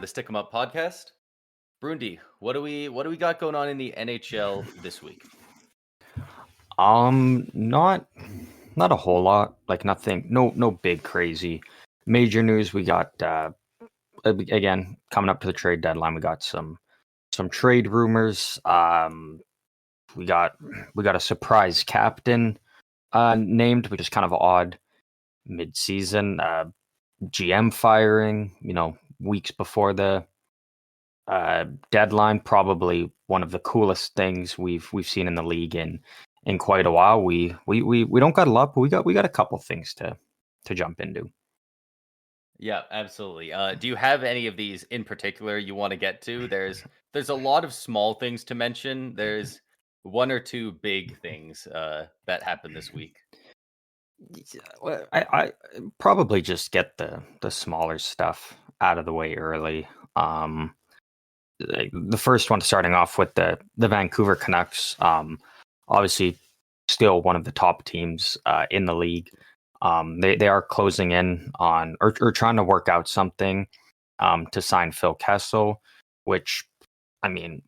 the Stick 'em Up podcast. Brundy, what do we got going on in the NHL this week? Not a whole lot. Like nothing, no big crazy major news. We got again coming up to the trade deadline. We got some trade rumors. We got a surprise captain named, which is kind of odd mid-season. GM firing, weeks before the deadline. Probably one of the coolest things we've seen in the league in quite a while. We don't got a lot, but we got a couple things to jump into. Yeah, absolutely. Do you have any of these in particular you want to get to? There's a lot of small things to mention. There's one or two big things that happened this week. Yeah, well, I probably just get the smaller stuff out of the way early. The first one, starting off with the Vancouver Canucks. Obviously, still one of the top teams in the league. They are closing in on or trying to work out something to sign Phil Kessel, which, I mean,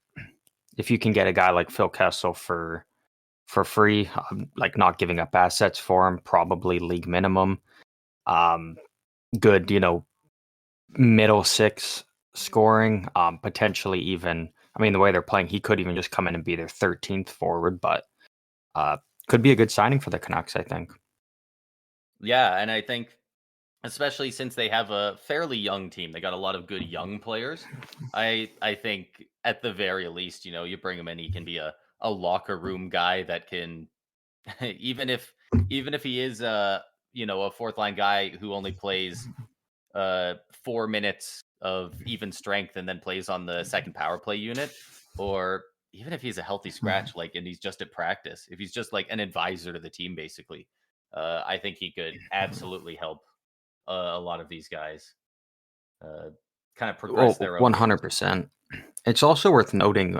if you can get a guy like Phil Kessel for free, like not giving up assets for him, probably league minimum. Good, middle six scoring, potentially even. I mean, the way they're playing, he could even just come in and be their 13th forward, but could be a good signing for the Canucks, I think. Yeah, and I think especially since they have a fairly young team, they got a lot of good young players. I think at the very least, you bring him in, he can be a locker room guy that can even if he is a fourth line guy who only plays 4 minutes of even strength and then plays on the second power play unit, or even if he's a healthy scratch, like, and he's just at practice, if he's just like an advisor to the team, basically, I think he could absolutely help a lot of these guys kind of progress their own. 100%. It's also worth noting,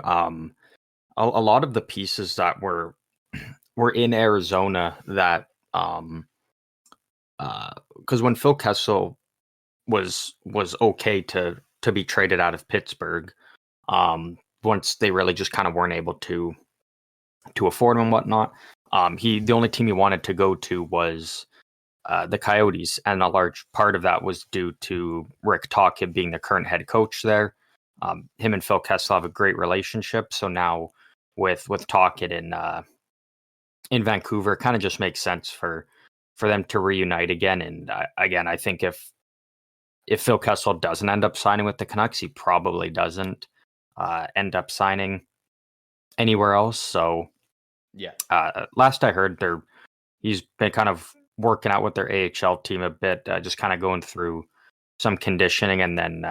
a lot of the pieces that were in Arizona that, because when Phil Kessel was okay to be traded out of Pittsburgh, once they really just kind of weren't able to afford him and whatnot, the only team he wanted to go to was the Coyotes, and a large part of that was due to Rick Tocchet being the current head coach there. Him and Phil Kessel have a great relationship, so now with Tocchet in Vancouver, it kind of just makes sense for them to reunite again. And again, I think if Phil Kessel doesn't end up signing with the Canucks, he probably doesn't end up signing anywhere else. So Yeah. Last I heard, he's been kind of working out with their AHL team a bit, just kind of going through some conditioning, and then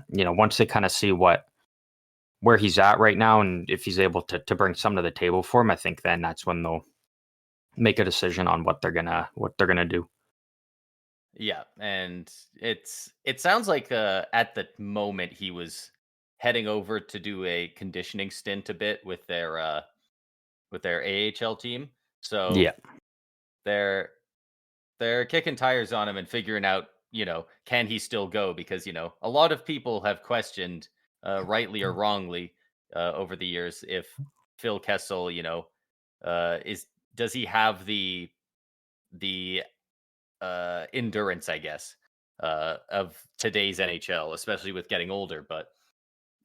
once they kind of see where he's at right now, and if he's able to bring something to the table for him, I think then that's when they'll make a decision on what they're gonna do. Yeah, and it sounds like at the moment he was heading over to do a conditioning stint a bit with their AHL team. So Yeah, they're kicking tires on him and figuring out, can he still go? Because, a lot of people have questioned, rightly or wrongly, over the years, if Phil Kessel, does he have the endurance, I guess, of today's NHL, especially with getting older.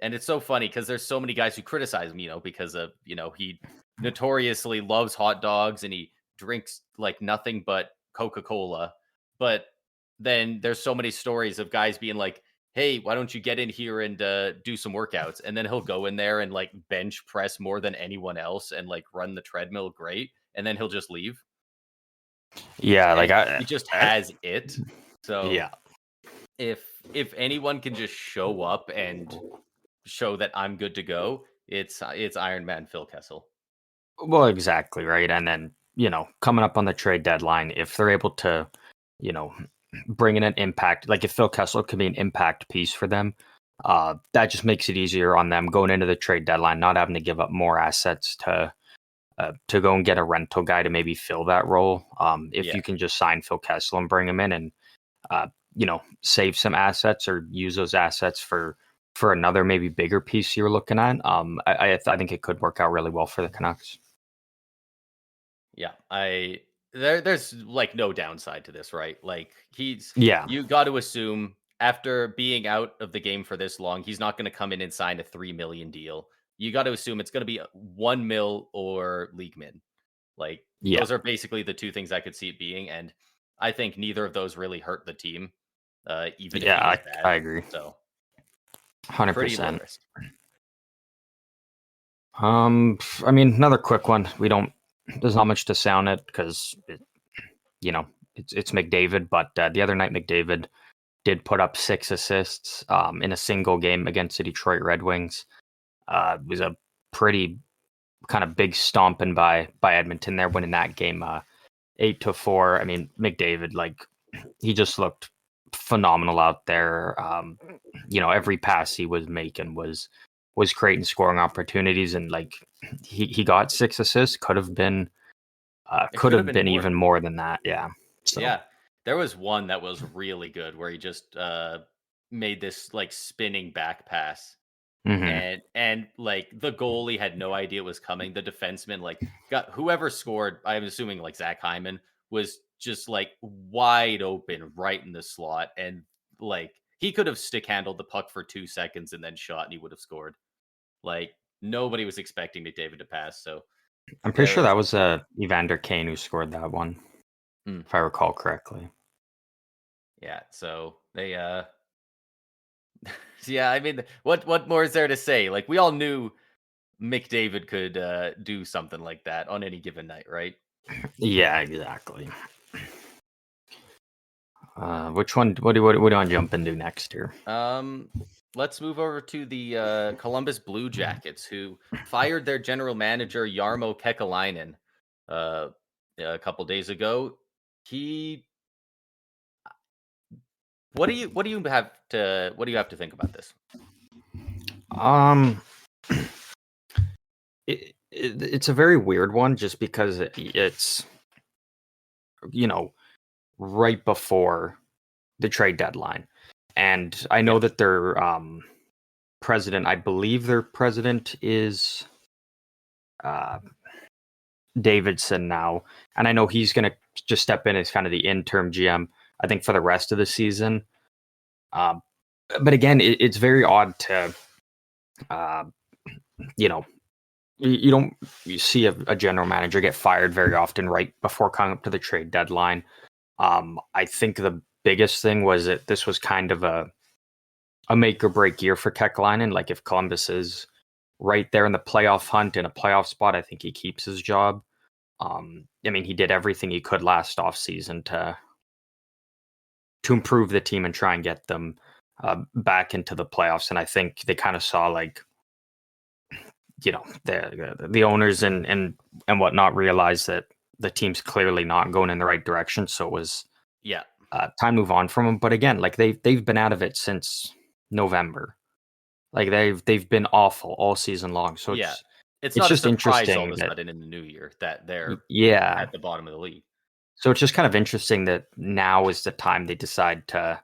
And it's so funny because there's so many guys who criticize him, because of, he notoriously loves hot dogs and he drinks like nothing but Coca-Cola. But then there's so many stories of guys being like, hey, why don't you get in here and do some workouts? And then he'll go in there and like bench press more than anyone else and like run the treadmill great. And then he'll just leave. Yeah, he just has it. So yeah, if anyone can just show up and show that I'm good to go, it's Iron Man Phil Kessel. well, exactly right. And then coming up on the trade deadline, if they're able to, bring in an impact, like if Phil Kessel could be an impact piece for them, that just makes it easier on them going into the trade deadline, not having to give up more assets to go and get a rental guy to maybe fill that role. If you can just sign Phil Kessel and bring him in, and save some assets or use those assets for another maybe bigger piece you're looking at, I think it could work out really well for the Canucks. Yeah, there's like no downside to this, right? Like Yeah, you got to assume after being out of the game for this long, he's not going to come in and sign a 3 million deal. You got to assume it's going to be a 1 mil or league min. Like yeah, those are basically the two things I could see it being, and I think neither of those really hurt the team, even if yeah. he was I bad. agree, So hundred pretty low percent. risk. I mean, another quick one. There's not much to say on it because it's McDavid, but the other night McDavid did put up 6 assists in a single game against the Detroit Red Wings. It was a pretty kind of big stomping by Edmonton there, winning that game 8-4. I mean, McDavid, like, he just looked phenomenal out there. Every pass he was making was creating scoring opportunities, and like he got 6 assists. It Could could have have been been more. even more than that. Yeah. So. Yeah, there was one that was really good where he just made this like spinning back pass, Hmm. and like the goalie had no idea it was coming. The defenseman like got whoever scored. I'm assuming like Zach Hyman was just like wide open right in the slot, and like he could have stick handled the puck for 2 seconds and then shot, and he would have scored. Like nobody was expecting McDavid to pass. So I'm pretty there sure that was was Evander Kane who scored that one, hmm, if I recall correctly. yeah. So they yeah, I mean, what more is there to say? Like we all knew McDavid could do something like that on any given night, right? Yeah, exactly. Which one? What do you want to jump into next here? Um, let's move over to the Columbus Blue Jackets, who fired their general manager Jarmo Kekalainen uh, a couple days ago. He, what do you have to think about this? Um, it's a very weird one, just because it's you know right before the trade deadline, and I Yeah, know that their president, I believe their president is uh Davidson now, and I know he's going to just step in as kind of the interim GM, I think, for the rest of the season. Um, but again, it's very odd to, uh, you know, you don't you see a general manager get fired very often right before coming up to the trade deadline. I think the biggest thing was that this was kind of a make or break year for Kekalainen. Like, if Columbus is right there in the playoff hunt, in a playoff spot, I think he keeps his job. I mean, he did everything he could last offseason to improve the team and try and get them back into the playoffs. And I think they kind of saw, like, the owners and whatnot realized that the team's clearly not going in the right direction. So it was yeah, time to move on from them. But again, like, they've been out of it since November. Like, they've been awful all season long. So yeah. It's it's not a just surprise all of interesting a that sudden in the new year that they're yeah. at the bottom of the league. So it's just kind of interesting that now is the time they decide to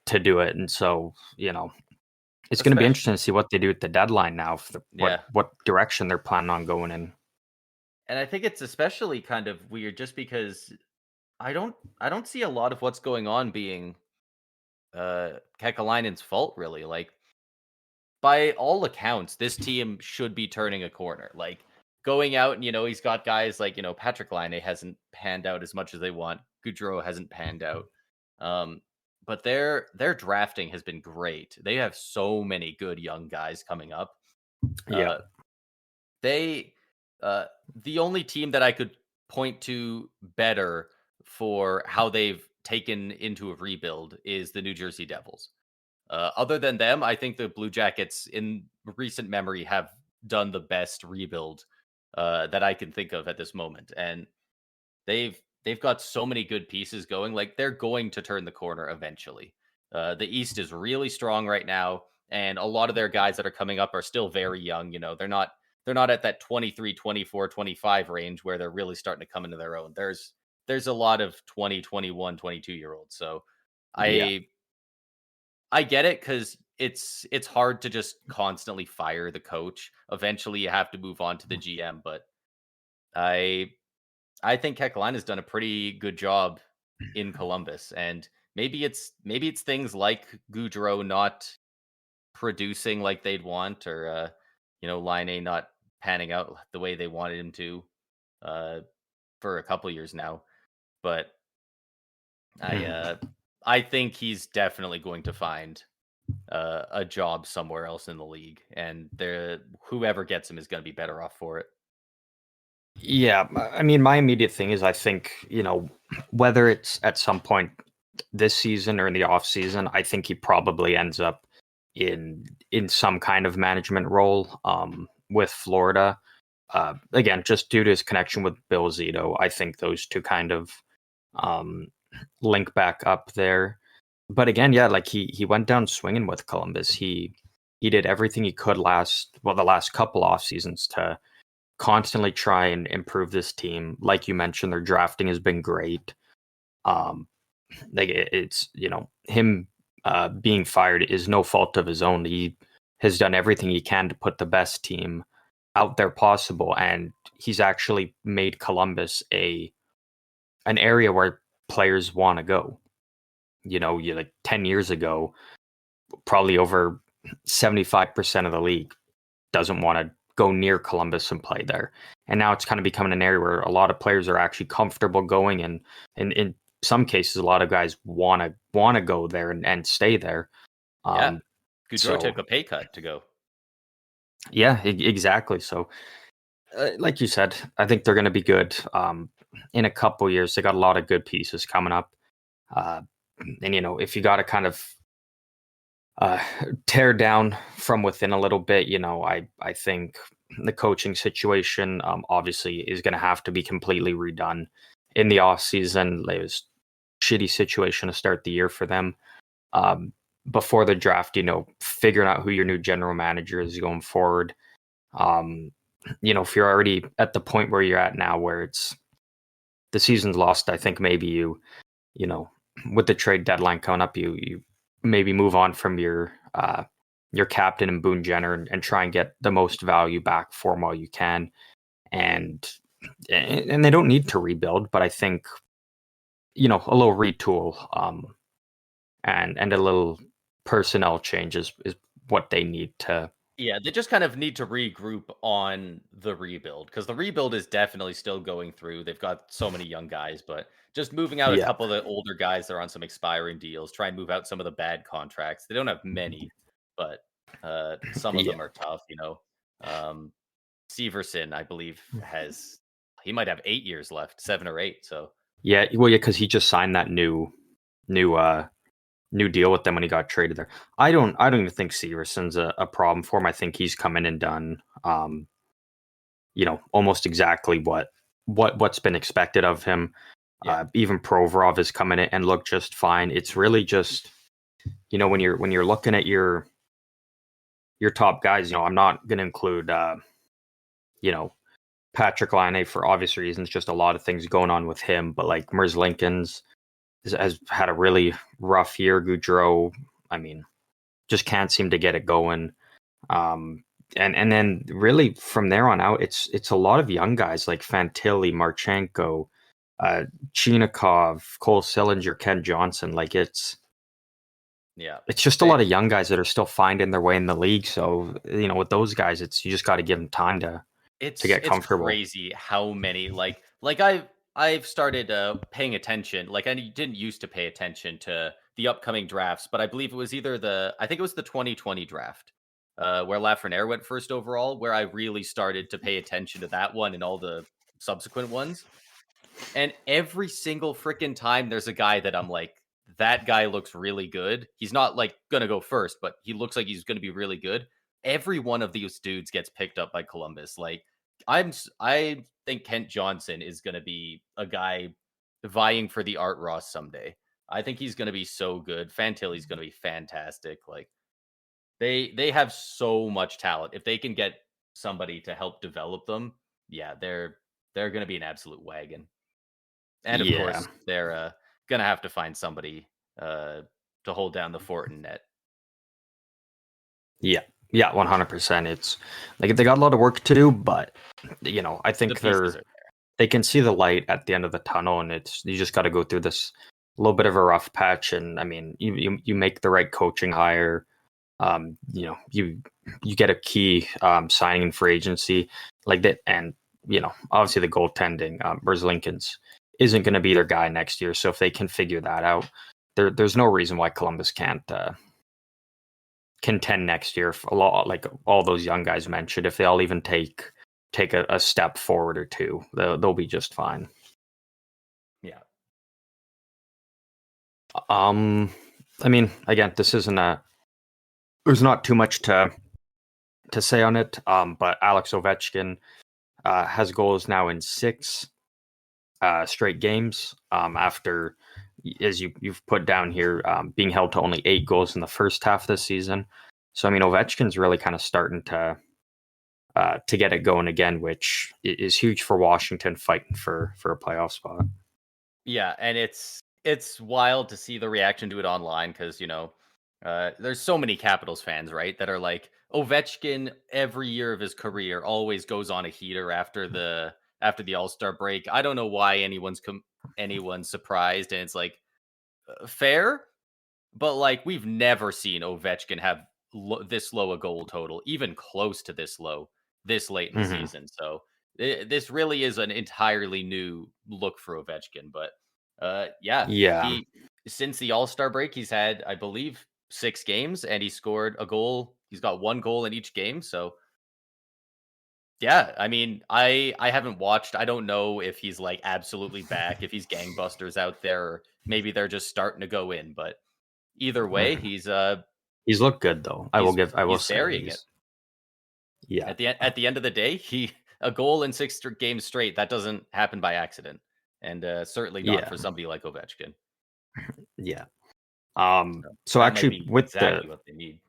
to do it. And so, it's going to be Especially, interesting to see what they do at the deadline now, for yeah. what direction they're planning on going in. And I think it's especially kind of weird just because I don't see a lot of what's going on being Kekalainen's fault really. Like by all accounts, this team should be turning a corner. Like going out and he's got guys like, Patrick Laine hasn't panned out as much as they want. Goudreau hasn't panned out. Um but their drafting has been great. They have so many good young guys coming up. Yeah. Uh They uh the only team that I could point to better for how they've taken into a rebuild is the New Jersey Devils. Other than them, I think the Blue Jackets in recent memory have done the best rebuild that I can think of at this moment. And they've got so many good pieces going. Like they're going to turn the corner eventually. The East is really strong right now, and a lot of their guys that are coming up are still very young. They're not at that 23, 24, 25 range where they're really starting to come into their own. There's a lot of 20, 21, 22 year olds. So Yeah. I I get it because it's hard to just constantly fire the coach. Eventually, you have to move on to the GM. But I I think Kekalina's done a pretty good job in Columbus, and maybe it's things like Goudreau not producing like they'd want, or Line not panning out the way they wanted him to uh, for a couple years now. But I Mhm. uh, I think he's definitely going to find a job somewhere else in the league, and whoever gets him is going to be better off for it. Yeah, I mean, my immediate thing is I think, whether it's at some point this season or in the off season, I think he probably ends up in some kind of management role with Florida. Again, just due to his connection with Bill Zito, I think those two kind of um, link back up there. But again, yeah, like he went down swinging with Columbus. He did everything he could the last couple off seasons to constantly try and improve this team. Like you mentioned, their drafting has been great. Um, it's him being fired is no fault of his own. He has done everything he can to put the best team out there possible, and he's actually made Columbus an area where players want to go. You like 10 years ago, probably over 75% of the league doesn't want to go near Columbus and play there. And now it's kind of becoming an area where a lot of players are actually comfortable going, and in some cases, a lot of guys want to go there and stay there. Yeah, Um, Goudreau so took a pay cut to go. yeah, exactly. So like you said, I think they're going to be good. In a couple years, they got a lot of good pieces coming up. Uh, and if you got to kind of uh, tear down from within a little bit. I think the coaching situation obviously is going to have to be completely redone in the off season. It was a shitty situation to start the year for them. Um, Before the draft, figuring out who your new general manager is going forward. Um, if you're already at the point where you're at now, where it's the season's lost, I think maybe you know, with the trade deadline coming up, you maybe move on from your captain and Boone Jenner and try and get the most value back for him while you can. And and they don't need to rebuild, but I think a little retool and a little personnel changes is what they need to. Yeah, they just kind of need to regroup on the rebuild because the rebuild is definitely still going through. They've got so many young guys, but just moving out a Yeah, couple of the older guys that are on some expiring deals, try and move out some of the bad contracts. They don't have many, but some of yeah, them are tough. Um, Severson, I believe, he might have 8 years left, 7 or 8. So yeah. Well, yeah, because he just signed that new new deal with them when he got traded there. I don't even think Severson's a problem for him. I think he's come in and done almost exactly what's been expected of him. yeah, Even Provorov is coming in and looked just fine. It's really just when you're looking at your top guys. I'm not going to include you know Patrick Laine for obvious reasons. Just a lot of things going on with him, but like Merz Lincoln's has had a really rough year. Goudreau, I mean, just can't seem to get it going. Um, and then really from there on out, it's a lot of young guys like Fantilli, Marchenko, uh, Chinikov, Cole Sillinger, Ken Johnson. Like yeah. it's just a lot of young guys that are still finding their way in the league. So with those guys, it's you just got to give them time to get It's comfortable. crazy how many I've started paying attention. Like I didn't used to pay attention to the upcoming drafts, but I believe it was either I think it was the 2020 draft where Lafreniere went first overall, where I really started to pay attention to that one and all the subsequent ones. And every single freaking time there's a guy that I'm like, that guy looks really good. He's not like gonna go first, but he looks like he's gonna be really good. Every one of these dudes gets picked up by Columbus. Like I think Kent Johnson is gonna be a guy vying for the Art Ross someday. I think he's gonna be so good. Fantilli's gonna be fantastic. Like they have so much talent. If they can get somebody to help develop them, yeah, they're gonna be an absolute wagon. And of Yeah, course, they're gonna have to find somebody to hold down the fort in net. Yeah, 100%. It's like they got a lot of work to do, but I think they can see the light at the end of the tunnel, and you just got to go through this little bit of a rough patch. And I mean, you make the right coaching hire. You get a key signing in free agency like that, and obviously the goaltending, Lincoln's isn't going to be their guy next year. So if they can figure that out, there's no reason why Columbus can't contend next year. A lot like all those young guys mentioned, if they all even take a step forward or two, they'll be just fine. Yeah. I mean, again, this isn't there's not too much to say on it. But Alex Ovechkin has goals now in 6 straight games. After, as you've put down here, being held to only 8 goals in the first half of the season. So I mean, Ovechkin's really kind of starting to get it going again, which is huge for Washington fighting for a playoff spot. Yeah, and it's wild to see the reaction to it online because there's so many Capitals fans, right, that are like, Ovechkin every year of his career always goes on a heater after the All-Star break. I don't know why anyone's surprised, and it's like fair, but like we've never seen Ovechkin have this low a goal total, even close to this low, this late in the season. So this really is an entirely new look for Ovechkin. But yeah, he since the All-Star break, he's had, I believe, 6 games, and he scored a goal. He's got 1 goal in each game. So yeah, I mean, I haven't watched. I don't know if he's like absolutely back, if he's gangbusters out there, or maybe they're just starting to go in. But either way, he's looked good though. I will say burying it. Yeah. At the end of the day, a goal in 6 games straight, that doesn't happen by accident, and certainly not for somebody like Ovechkin. Yeah. So actually, with exactly what they need.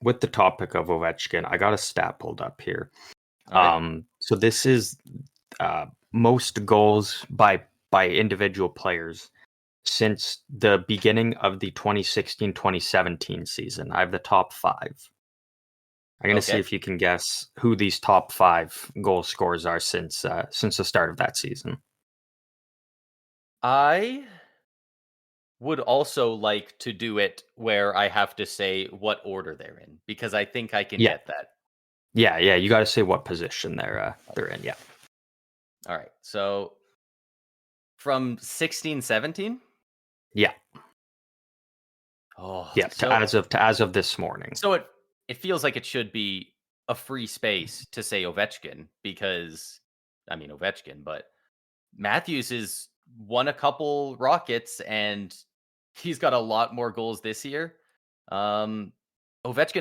With the topic of Ovechkin, I got a stat pulled up here. So this is most goals by individual players since the beginning of the 2016-2017 season. I have the top 5. I'm going to see if you can guess who these top 5 goal scorers are since the start of that season. I would also like to do it where I have to say what order they're in, because I think I can get that. Yeah, you got to say what position they're in. Yeah. All right. So from 16-17? Yeah. Oh, yeah. As of this morning. So it feels like it should be a free space to say Ovechkin, because I mean Ovechkin, but Matthews has won a couple Rockets and he's got a lot more goals this year. Ovechkin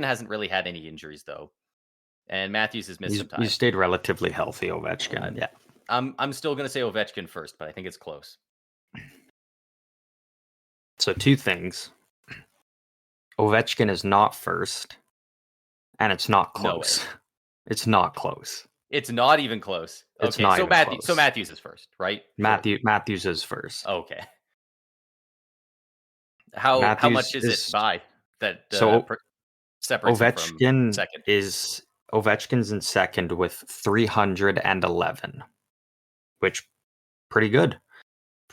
hasn't really had any injuries though, and Matthews has missed some time. He's stayed relatively healthy, Ovechkin. Yeah. I'm still gonna say Ovechkin first, but I think it's close. So 2 things. Ovechkin is not first, and it's not close. No, it's not close. It's not even close. It's not even close. So Matthews is first, right? Matthews is first. Okay. How much is it by that? Separates Ovechkin second. Ovechkin's in second with 311, which pretty good.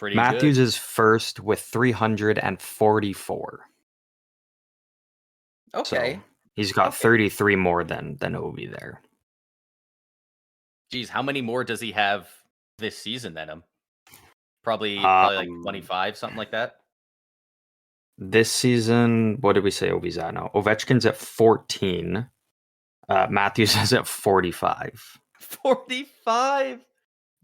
Matthews is first with 344. Okay. So he's got 33 more than Ovi there. Geez, how many more does he have this season than him? Probably like 25, something like that. This season, what did we say Ovi's at now? Ovechkin's at 14. Matthews is at 45. 45?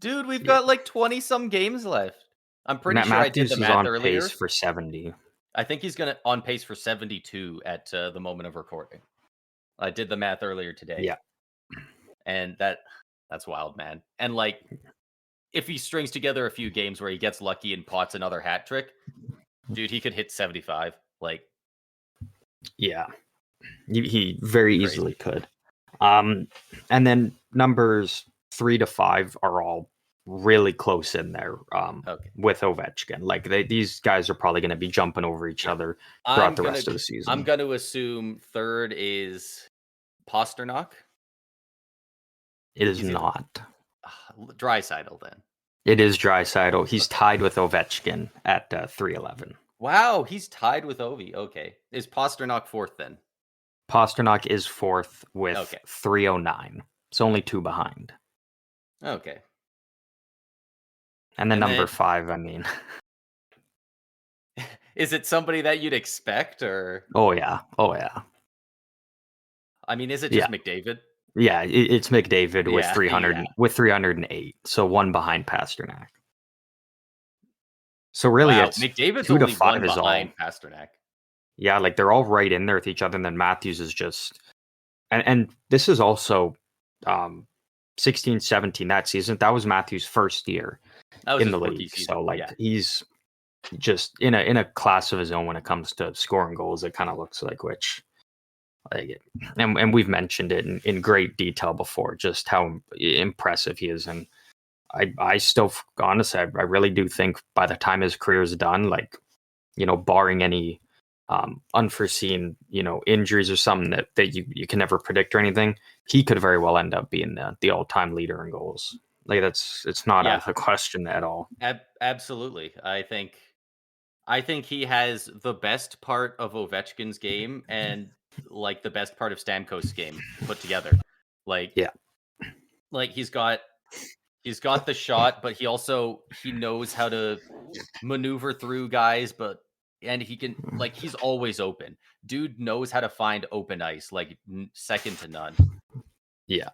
Dude, we've got like 20-some games left. I'm pretty sure Matthews I did the math on earlier. Pace for 70. I think he's on pace for 72 at the moment of recording. I did the math earlier today. Yeah. And that's wild, man. And like, if he strings together a few games where he gets lucky and pots another hat trick, dude, he could hit 75. Like, yeah, he very easily could. And then numbers 3 to 5 are all really close in there Okay. with Ovechkin. Like these guys are probably going to be jumping over each other throughout the rest of the season. I'm gonna assume third is Pasternak. It is He's either not. Draisaitl then. It is Draisaitl. He's Okay. tied with Ovechkin at 311. Wow, he's tied with Ovi. Okay. Is Pasternak fourth then? Pasternak is fourth with Okay. 309. It's only 2 behind. Okay. And then And number then- 5, I mean. Is it somebody that you'd expect, or? Oh yeah. I mean, is it just McDavid? Yeah, it's McDavid with Yeah, 300 yeah. with 308. So 1 behind Pasternak. So really Wow, it's McDavid's 2 to only 5 one is all. behind Pasternak. Yeah, like they're all right in there with each other, and then Matthews is just and this is also 16-17 that season. That was Matthews' first year That was in his the rookie league. season. So like yeah. he's just in a class of his own when it comes to scoring goals, it kind of looks like, which like, and we've mentioned it in great detail before, just how impressive he is. And I still, honestly, I really do think by the time his career is done, like, barring any unforeseen, injuries or something that you can never predict or anything, he could very well end up being the all-time leader in goals. Like it's not out of the question at all. Absolutely. I think he has the best part of Ovechkin's game and like the best part of Stamkos' game put together. Like, yeah, like he's got the shot, but he knows how to maneuver through guys, and he can, like, he's always open. Dude knows how to find open ice, like second to none. Yeah.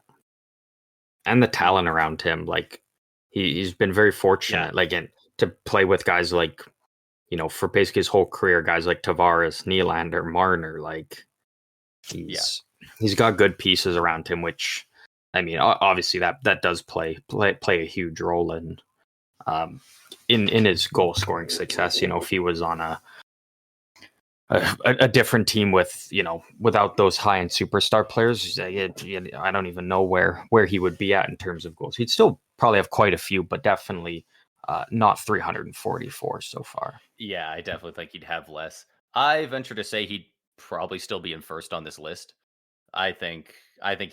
And the talent around him, like he's been very fortunate, like to play with guys like, for basically his whole career, guys like Tavares, Nylander, Marner, like he's got good pieces around him, which I mean, obviously that does play a huge role in his goal scoring success. If he was on a different team with, without those high end superstar players, I don't even know where he would be at in terms of goals. He'd still probably have quite a few, but definitely not 344 so far. Yeah, I definitely think he'd have less. I venture to say he'd probably still be in first on this list. I think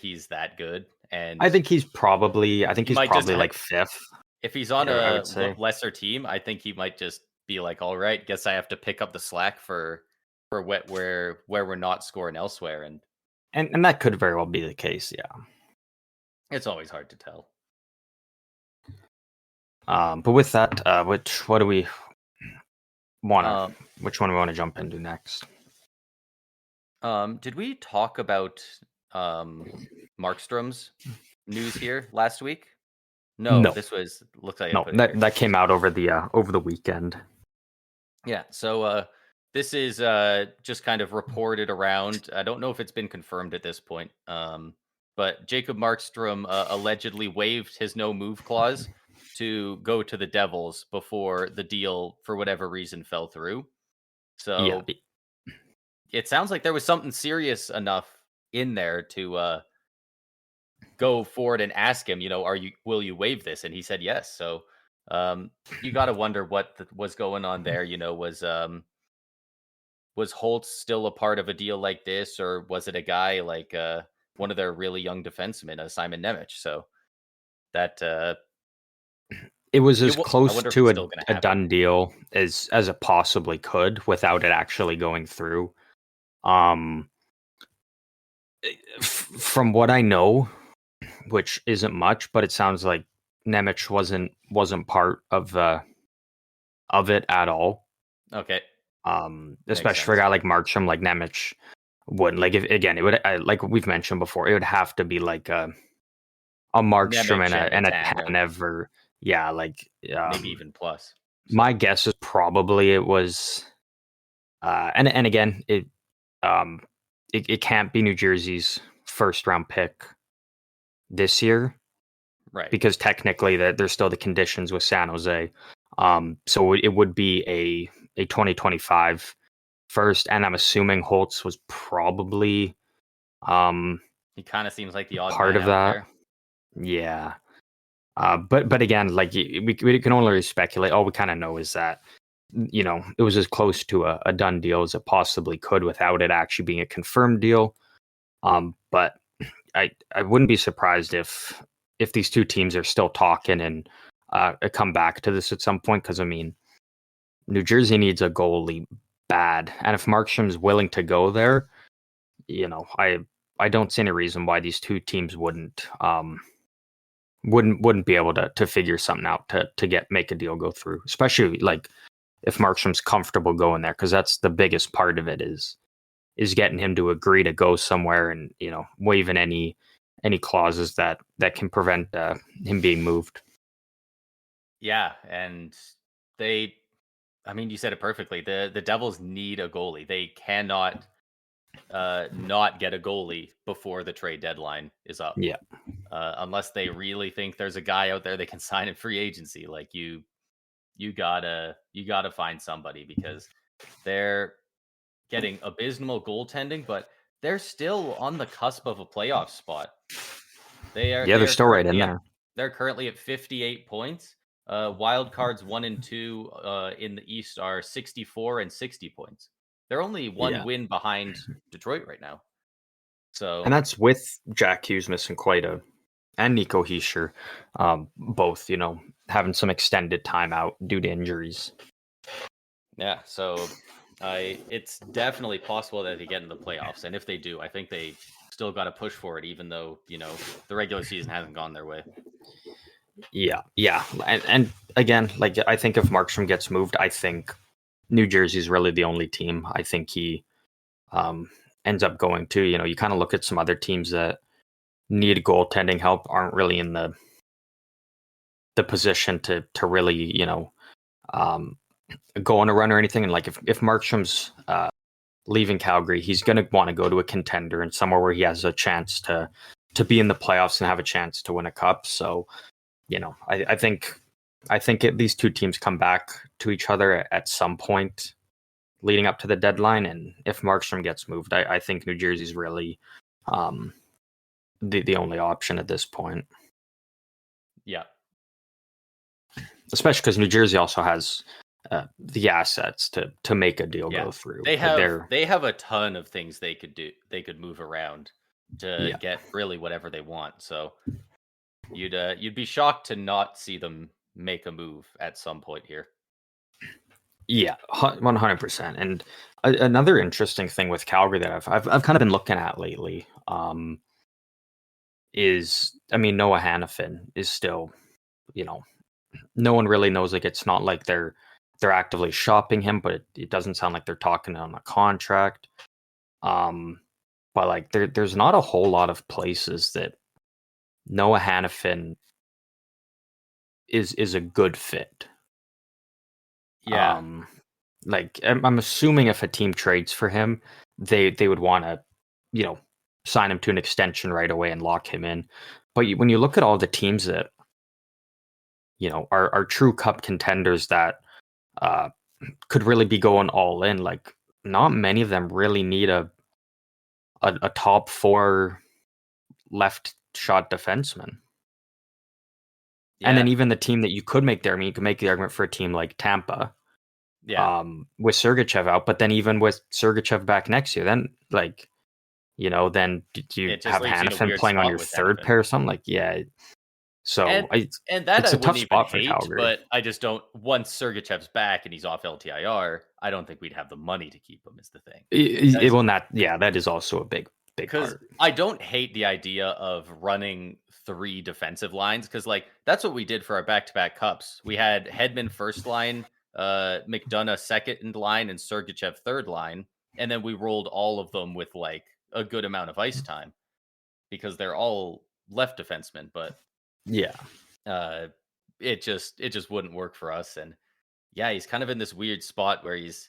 he's that good, and I think he's probably like fifth. If he's on a lesser team, I think he might just be like, all right, guess I have to pick up the slack for where we're not scoring elsewhere, and that could very well be the case. Yeah, it's always hard to tell. But with that, which one do we want to jump into next? Did we talk about Markstrom's news here last week? No. This looks like that came out over the weekend. Yeah, so this is just kind of reported around. I don't know if it's been confirmed at this point, but Jacob Markstrom allegedly waived his no move clause to go to the Devils before the deal, for whatever reason, fell through. So it sounds like there was something serious enough in there to go forward and ask him, will you waive this? And he said yes. So you got to wonder what was going on there. Was Holtz still a part of a deal like this, or was it a guy like one of their really young defensemen, Simon Nemec? So that it was as close to a done deal as it possibly could without it actually going through. From what I know, which isn't much, but it sounds like Nemec wasn't part of it at all. Okay. Especially for a guy like Markstrom, like Nemec wouldn't. Like, if again, it would, like we've mentioned before, it would have to be like a Markstrom and a Tanev, or like maybe even plus. My guess is probably it was, and again, it can't be New Jersey's first round pick this year, right? Because technically there's still the conditions with San Jose. So it would be a 2025 first, and I'm assuming Holtz was probably he kind of seems like the odd part man of that. there. Yeah. But again, like we can only speculate. All we kind of know is that it was as close to a done deal as it possibly could without it actually being a confirmed deal. But I wouldn't be surprised if these two teams are still talking and come back to this at some point, because I mean, New Jersey needs a goalie bad, and if Markstrom's willing to go there, I don't see any reason why these two teams wouldn't be able to figure something out to make a deal go through, especially like if Markstrom's comfortable going there, because that's the biggest part of it is getting him to agree to go somewhere and waiving any clauses that can prevent him being moved. Yeah, and you said it perfectly. The Devils need a goalie. They cannot not get a goalie before the trade deadline is up. Yeah. Unless they really think there's a guy out there they can sign in free agency. Like you gotta find somebody, because they're getting abysmal goaltending, but they're still on the cusp of a playoff spot. They're still right in there. They're currently at 58 points. Wild cards 1 and 2 in the East are 64 and 60 points. They're only one win behind Detroit right now. So, and that's with Jack Hughes missing and Nico Hischier, both having some extended time out due to injuries. Yeah, so it's definitely possible that they get into the playoffs, and if they do, I think they still got to push for it, even though the regular season hasn't gone their way. Yeah, and again, like I think if Markstrom gets moved, I think New Jersey's really the only team I think he ends up going to. You kind of look at some other teams that need goaltending help, aren't really in the position to really go on a run or anything. And like if Markstrom's leaving Calgary, he's going to want to go to a contender and somewhere where he has a chance to be in the playoffs and have a chance to win a cup. So I think these two teams come back to each other at some point leading up to the deadline. And if Markstrom gets moved, I think New Jersey's really the only option at this point. Yeah. Especially because New Jersey also has the assets to make a deal go through. They have a ton of things they could do. They could move around to get really whatever they want. So you'd be shocked to not see them make a move at some point here. Yeah, 100%. And another interesting thing with Calgary that I've kind of been looking at lately is, Noah Hanifin is still, no one really knows. Like, it's not like they're actively shopping him, but it doesn't sound like they're talking on a contract. But like there's not a whole lot of places that Noah Hanifin is a good fit. Yeah. Like I'm assuming if a team trades for him, they would want to, sign him to an extension right away and lock him in. But when you look at all the teams that, are true cup contenders that could really be going all in, like not many of them really need a top 4 left shot defenseman. Yeah. And then even the team that you could make there, you could make the argument for a team like Tampa. Yeah. With Sergachev out, but then even with Sergachev back next year, then like, then do you have Hanifin playing on your third pair or something? Like, yeah. So and it's a tough spot for Calgary. But I just don't. Once Sergachev's back and he's off LTIR, I don't think we'd have the money to keep him. Is the thing. That is also a big part. I don't hate the idea of running 3 defensive lines, because like that's what we did for our back-to-back cups. We had Hedman first line, McDonough second line, and Sergachev third line, and then we rolled all of them with like a good amount of ice time because they're all left defensemen. But it just wouldn't work for us. And yeah, he's kind of in this weird spot where he's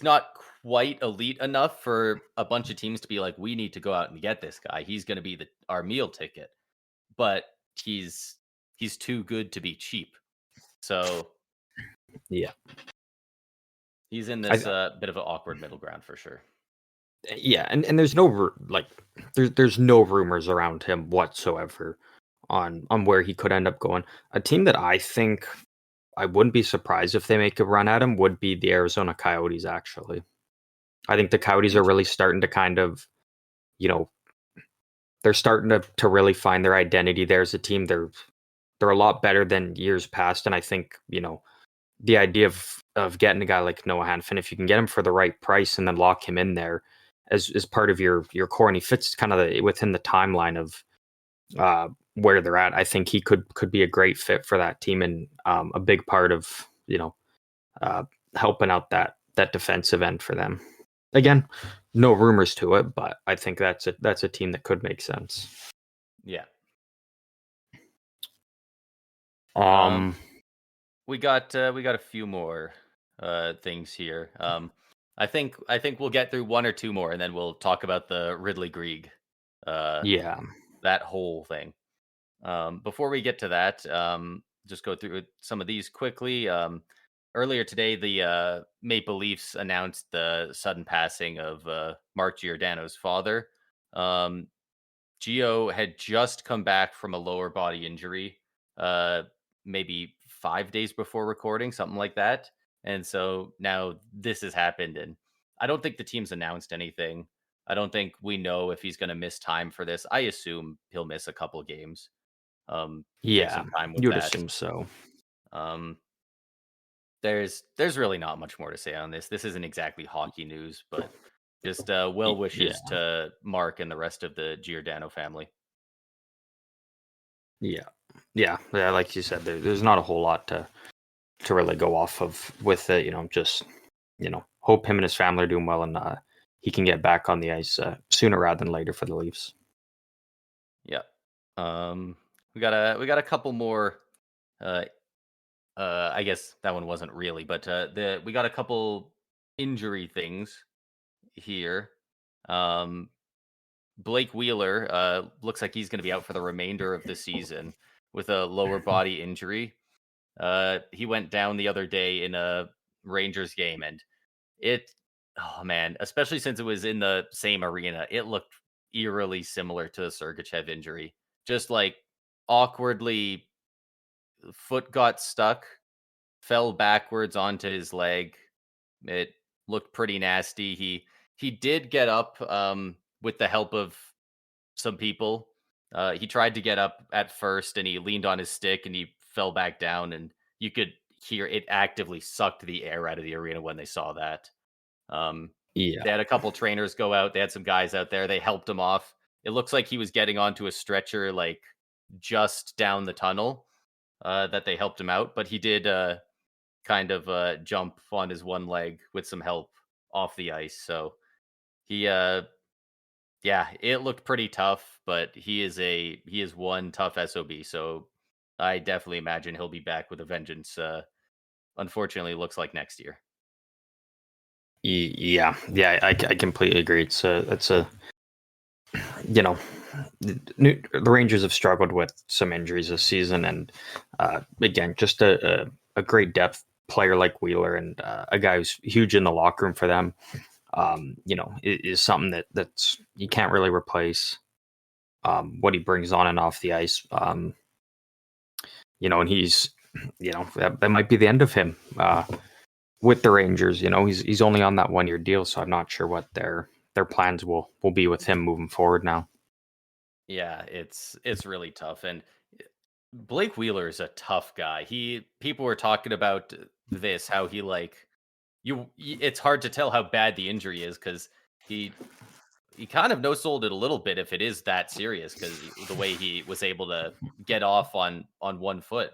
not quite elite enough for a bunch of teams to be like, we need to go out and get this guy. He's going to be our meal ticket, but he's too good to be cheap. So yeah, he's in this bit of an awkward middle ground for sure. Yeah, and there's no there's no rumors around him whatsoever. on where he could end up going. A team that I think I wouldn't be surprised if they make a run at him would be the Arizona Coyotes, actually. I think the Coyotes are really starting to kind of, you know, they're starting to really find their identity there as a team. They're a lot better than years past, and I think, the idea of getting a guy like Noah Hanifin, if you can get him for the right price and then lock him in there as part of your core, and he fits kind of within the timeline of where they're at. I think he could be a great fit for that team, and a big part of uh, helping out that defensive end for them. Again, no rumors to it, but I think that's a team that could make sense. Yeah. Um, we got a few more things here. I think we'll get through one or two more, and then we'll talk about the Ridley Greig, yeah, that whole thing. Before we get to that, just go through some of these quickly. Earlier today, the Maple Leafs announced the sudden passing of Mark Giordano's father. Gio had just come back from a lower body injury, maybe 5 days before recording, something like that. And so now this has happened, and I don't think the team's announced anything. I don't think we know if he's going to miss time for this. I assume he'll miss a couple games. Take yeah, some time with you would that. assume so. Um, there's really not much more to say on this. This isn't exactly hockey news, but just well Yeah, wishes to Mark and the rest of the Giordano family. yeah, yeah. Like you said, there's not a whole lot to really go off of with it. Just hope him and his family are doing well, and he can get back on the ice sooner rather than later for the Leafs. Yeah. We got a couple more. Uh, I guess that one wasn't really, but we got a couple injury things here. Um, Blake Wheeler looks like he's going to be out for the remainder of the season with a lower body injury. He went down the other day in a Rangers game, and it, oh man, especially since it was in the same arena, it looked eerily similar to the Sergachev injury. Just like awkwardly, foot got stuck, fell backwards onto his leg. It looked pretty nasty. He did get up with the help of some people. He tried to get up at first, and he leaned on his stick, and he fell back down, and you could hear it actively sucked the air out of the arena when they saw that. Um, Yeah, they had a couple trainers go out. They had some guys out there. They helped him off. It looks like he was getting onto a stretcher, like just down the tunnel. That they helped him out, but he did kind of jump on his one leg with some help off the ice. So he, yeah, it looked pretty tough, but he is one tough SOB. So I definitely imagine he'll be back with a vengeance. Unfortunately, looks like next year. yeah. I completely agree. It's a you know the Rangers have struggled with some injuries this season, and again, just a great depth player like Wheeler, and a guy who's huge in the locker room for them. Is something that's you can't really replace. What he brings on and off the ice. And he's, that might be the end of him with the Rangers. He's only on that 1 year deal, so I'm not sure what their plans will be with him moving forward now. Yeah, it's really tough, and Blake Wheeler is a tough guy. People were talking about this, how he like it's hard to tell how bad the injury is because he he kind of no sold it a little bit if it is that serious because the way he was able to get off on one foot.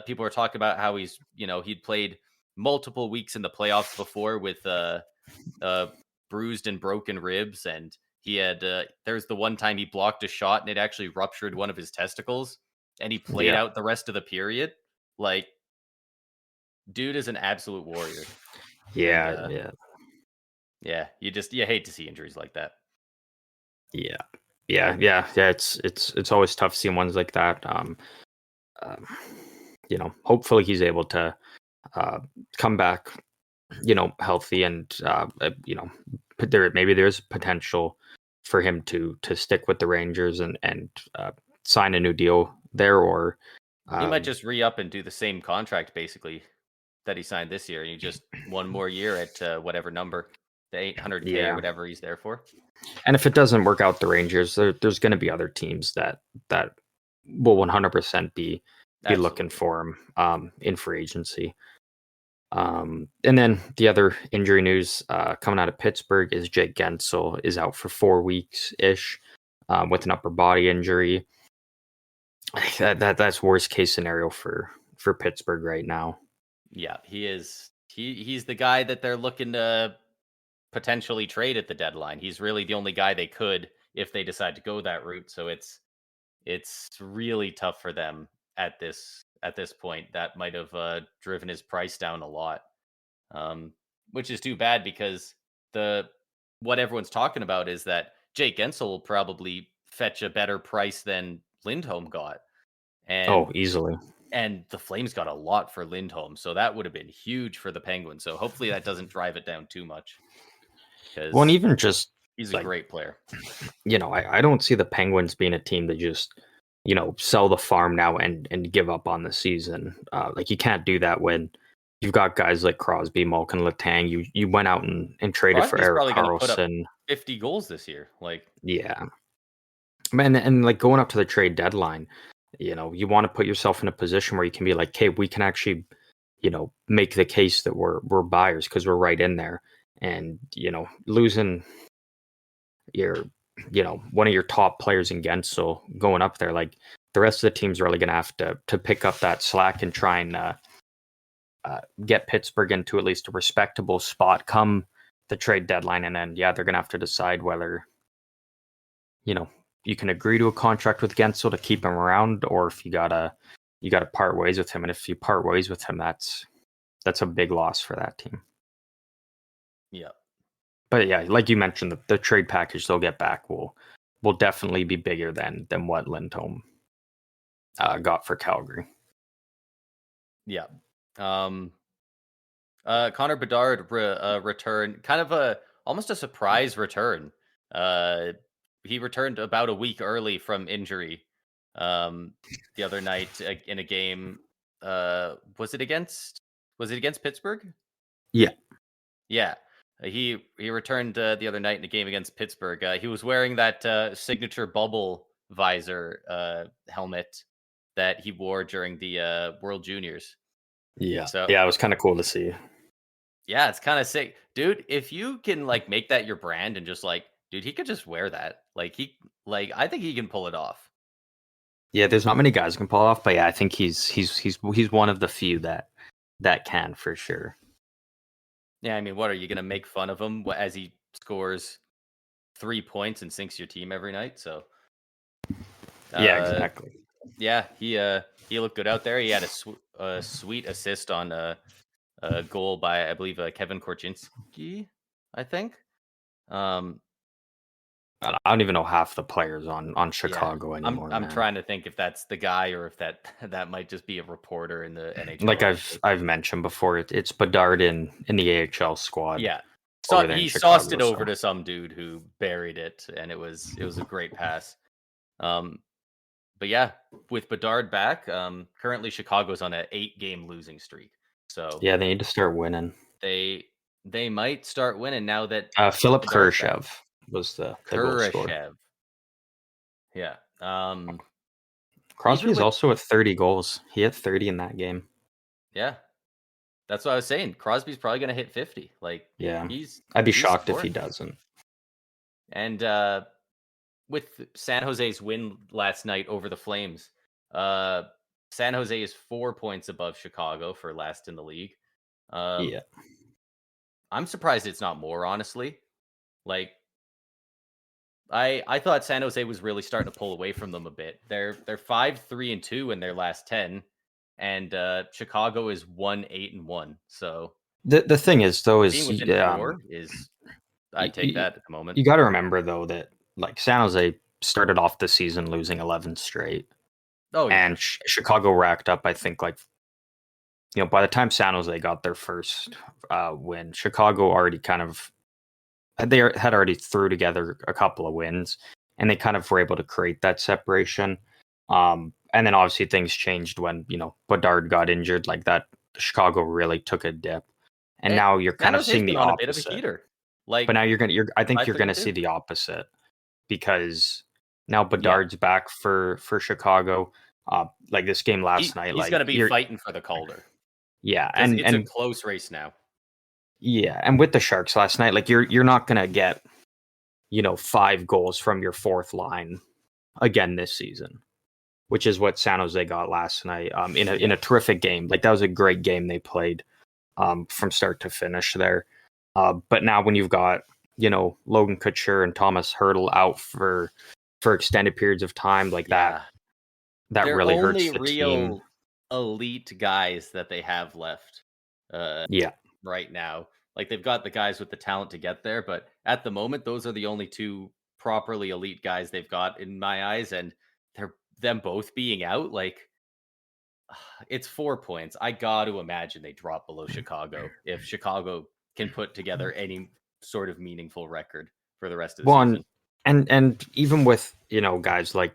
People were talking about how he'd played multiple weeks in the playoffs before with uh, bruised and broken ribs, and he had there's the one time he blocked a shot and it actually ruptured one of his testicles, and he played Yeah, out the rest of the period. Like, dude is an absolute warrior, and yeah, yeah, you hate to see injuries like that. yeah, yeah. It's always tough seeing ones like that. Um, hopefully he's able to uh, come back, healthy, and maybe there's potential for him to stick with the Rangers and sign a new deal there, or He might just re-up and do the same contract basically that he signed this year, and he just one more year at whatever number, the 800K or whatever he's there for. And if it doesn't work out, the Rangers, there's going to be other teams that will 100% be looking for him in free agency. And then the other injury news coming out of Pittsburgh is Jake Gensel is out for 4 weeks ish with an upper body injury. That's worst case scenario for Pittsburgh right now. Yeah, he is. He's the guy that they're looking to potentially trade at the deadline. He's really the only guy they could if they decide to go that route. So it's really tough for them at this point. That might have driven his price down a lot, which is too bad because what everyone's talking about is that Jake Gensel will probably fetch a better price than Lindholm got. And easily. And the Flames got a lot for Lindholm, so that would have been huge for the Penguins. So hopefully that doesn't drive it down too much. Well, and even just he's a great player. I don't see the Penguins being a team that just sell the farm now and give up on the season. You can't do that when you've got guys like Crosby, Malkin, Letang. You went out and traded for Erik Karlsson. 50 goals this year. Yeah, man, and going up to the trade deadline, you want to put yourself in a position where you can be like, hey, we can actually, make the case that we're buyers because we're right in there. And, losing your, one of your top players in Gensel going up there, the rest of the team's really going to have to pick up that slack and try and get Pittsburgh into at least a respectable spot come the trade deadline. And then, they're going to have to decide whether, you can agree to a contract with Gensel to keep him around, or if you gotta part ways with him. And if you part ways with him, that's a big loss for that team. Yeah. But yeah, like you mentioned, the trade package they'll get back will definitely be bigger than what Lindholm got for Calgary. Yeah. Connor Bedard returned, kind of almost a surprise return. He returned about a week early from injury the other night in a game. Was it against Pittsburgh? Yeah. He returned the other night in a game against Pittsburgh. He was wearing that signature bubble visor helmet that he wore during the World Juniors. Yeah. So it was kind of cool to see. Yeah, it's kind of sick, dude. If you can make that your brand and just dude, he could just wear that. I think he can pull it off. Yeah, there's not many guys who can pull it off, but I think he's one of the few that can for sure. Yeah, I mean, what are you gonna make fun of him as he scores 3 points and sinks your team every night? So yeah, exactly. Yeah, he looked good out there. He had a sweet assist on a goal by, I believe, Kevin Korchinski, I think. I don't even know half the players on Chicago anymore. I'm trying to think if that's the guy or if that might just be a reporter in the NHL. I've mentioned before, it's Bedard in the AHL squad. Yeah, so he sauced it over to some dude who buried it, and it was a great pass. But yeah, with Bedard back, currently Chicago's on an 8-game losing streak. So yeah, they need to start winning. They might start winning now that Philip Kurashev was the goal scorer. Yeah. Crosby is also at 30 goals. He had 30 in that game. Yeah. That's what I was saying. Crosby's probably going to hit 50. Yeah. I'd be shocked if he doesn't. And with San Jose's win last night over the Flames, San Jose is 4 points above Chicago for last in the league. Yeah. I'm surprised it's not more, honestly. I thought San Jose was really starting to pull away from them a bit. They're 5-3-2 in their last 10, and Chicago is 1-8-1. So the thing is, though, is I take that at the moment. You got to remember, though, that San Jose started off the season losing 11 straight. Oh, yeah. And Chicago racked up, I think, by the time San Jose got their first win, Chicago already they had already threw together a couple of wins, and they kind of were able to create that separation. And and then obviously things changed when, Bedard got injured like that. Chicago really took a dip. And And now you're kind San of Jose's seeing the been on a bit of a opposite. heater. But Like now I think I you're took going it to too. see the opposite because now Yeah. Bedard's back for Chicago. Like this game last night, He's like gonna be you're fighting for the Calder yeah, because it's a and close race now. yeah, and with the Sharks last night, like you're not going to get 5 goals from your fourth line again this season, which is what San Jose got last night. In a terrific game. Like that was a great game they played from start to finish there. But now when you've got Logan Couture and Thomas Hurdle out for extended periods of time, like Yeah. that They're really hurts only the team. real elite guys that they have left Yeah. right now. Like they've got the guys with the talent to get there, but at the moment, those are the only two properly elite guys they've got in my eyes, and they're them both being out. Like it's 4 points. I got to imagine they drop below Chicago if Chicago can put together any sort of meaningful record for the rest of the One season. and even with guys like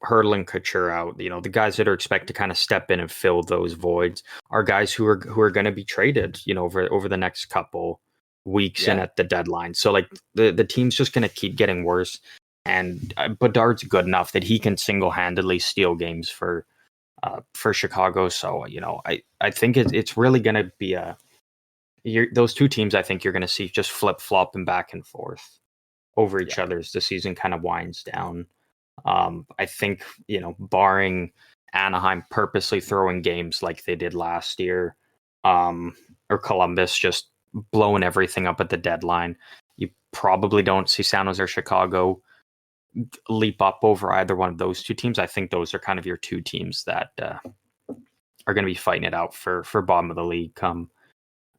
Hurdle and Couture out, the guys that are expected to kind of step in and fill those voids are guys who are going to be traded, over the next couple weeks and Yeah. at the deadline. So like the team's just going to keep getting worse. And Bedard's good enough that he can single handedly steal games for Chicago. So I think it's really going to be those two teams. I think you're going to see just flip flopping back and forth over each Yeah. other as the season kind of winds down. I think, barring Anaheim purposely throwing games like they did last year, or Columbus just blowing everything up at the deadline, you probably don't see San Jose or Chicago leap up over either one of those two teams. I think those are kind of your two teams that are going to be fighting it out for bottom of the league come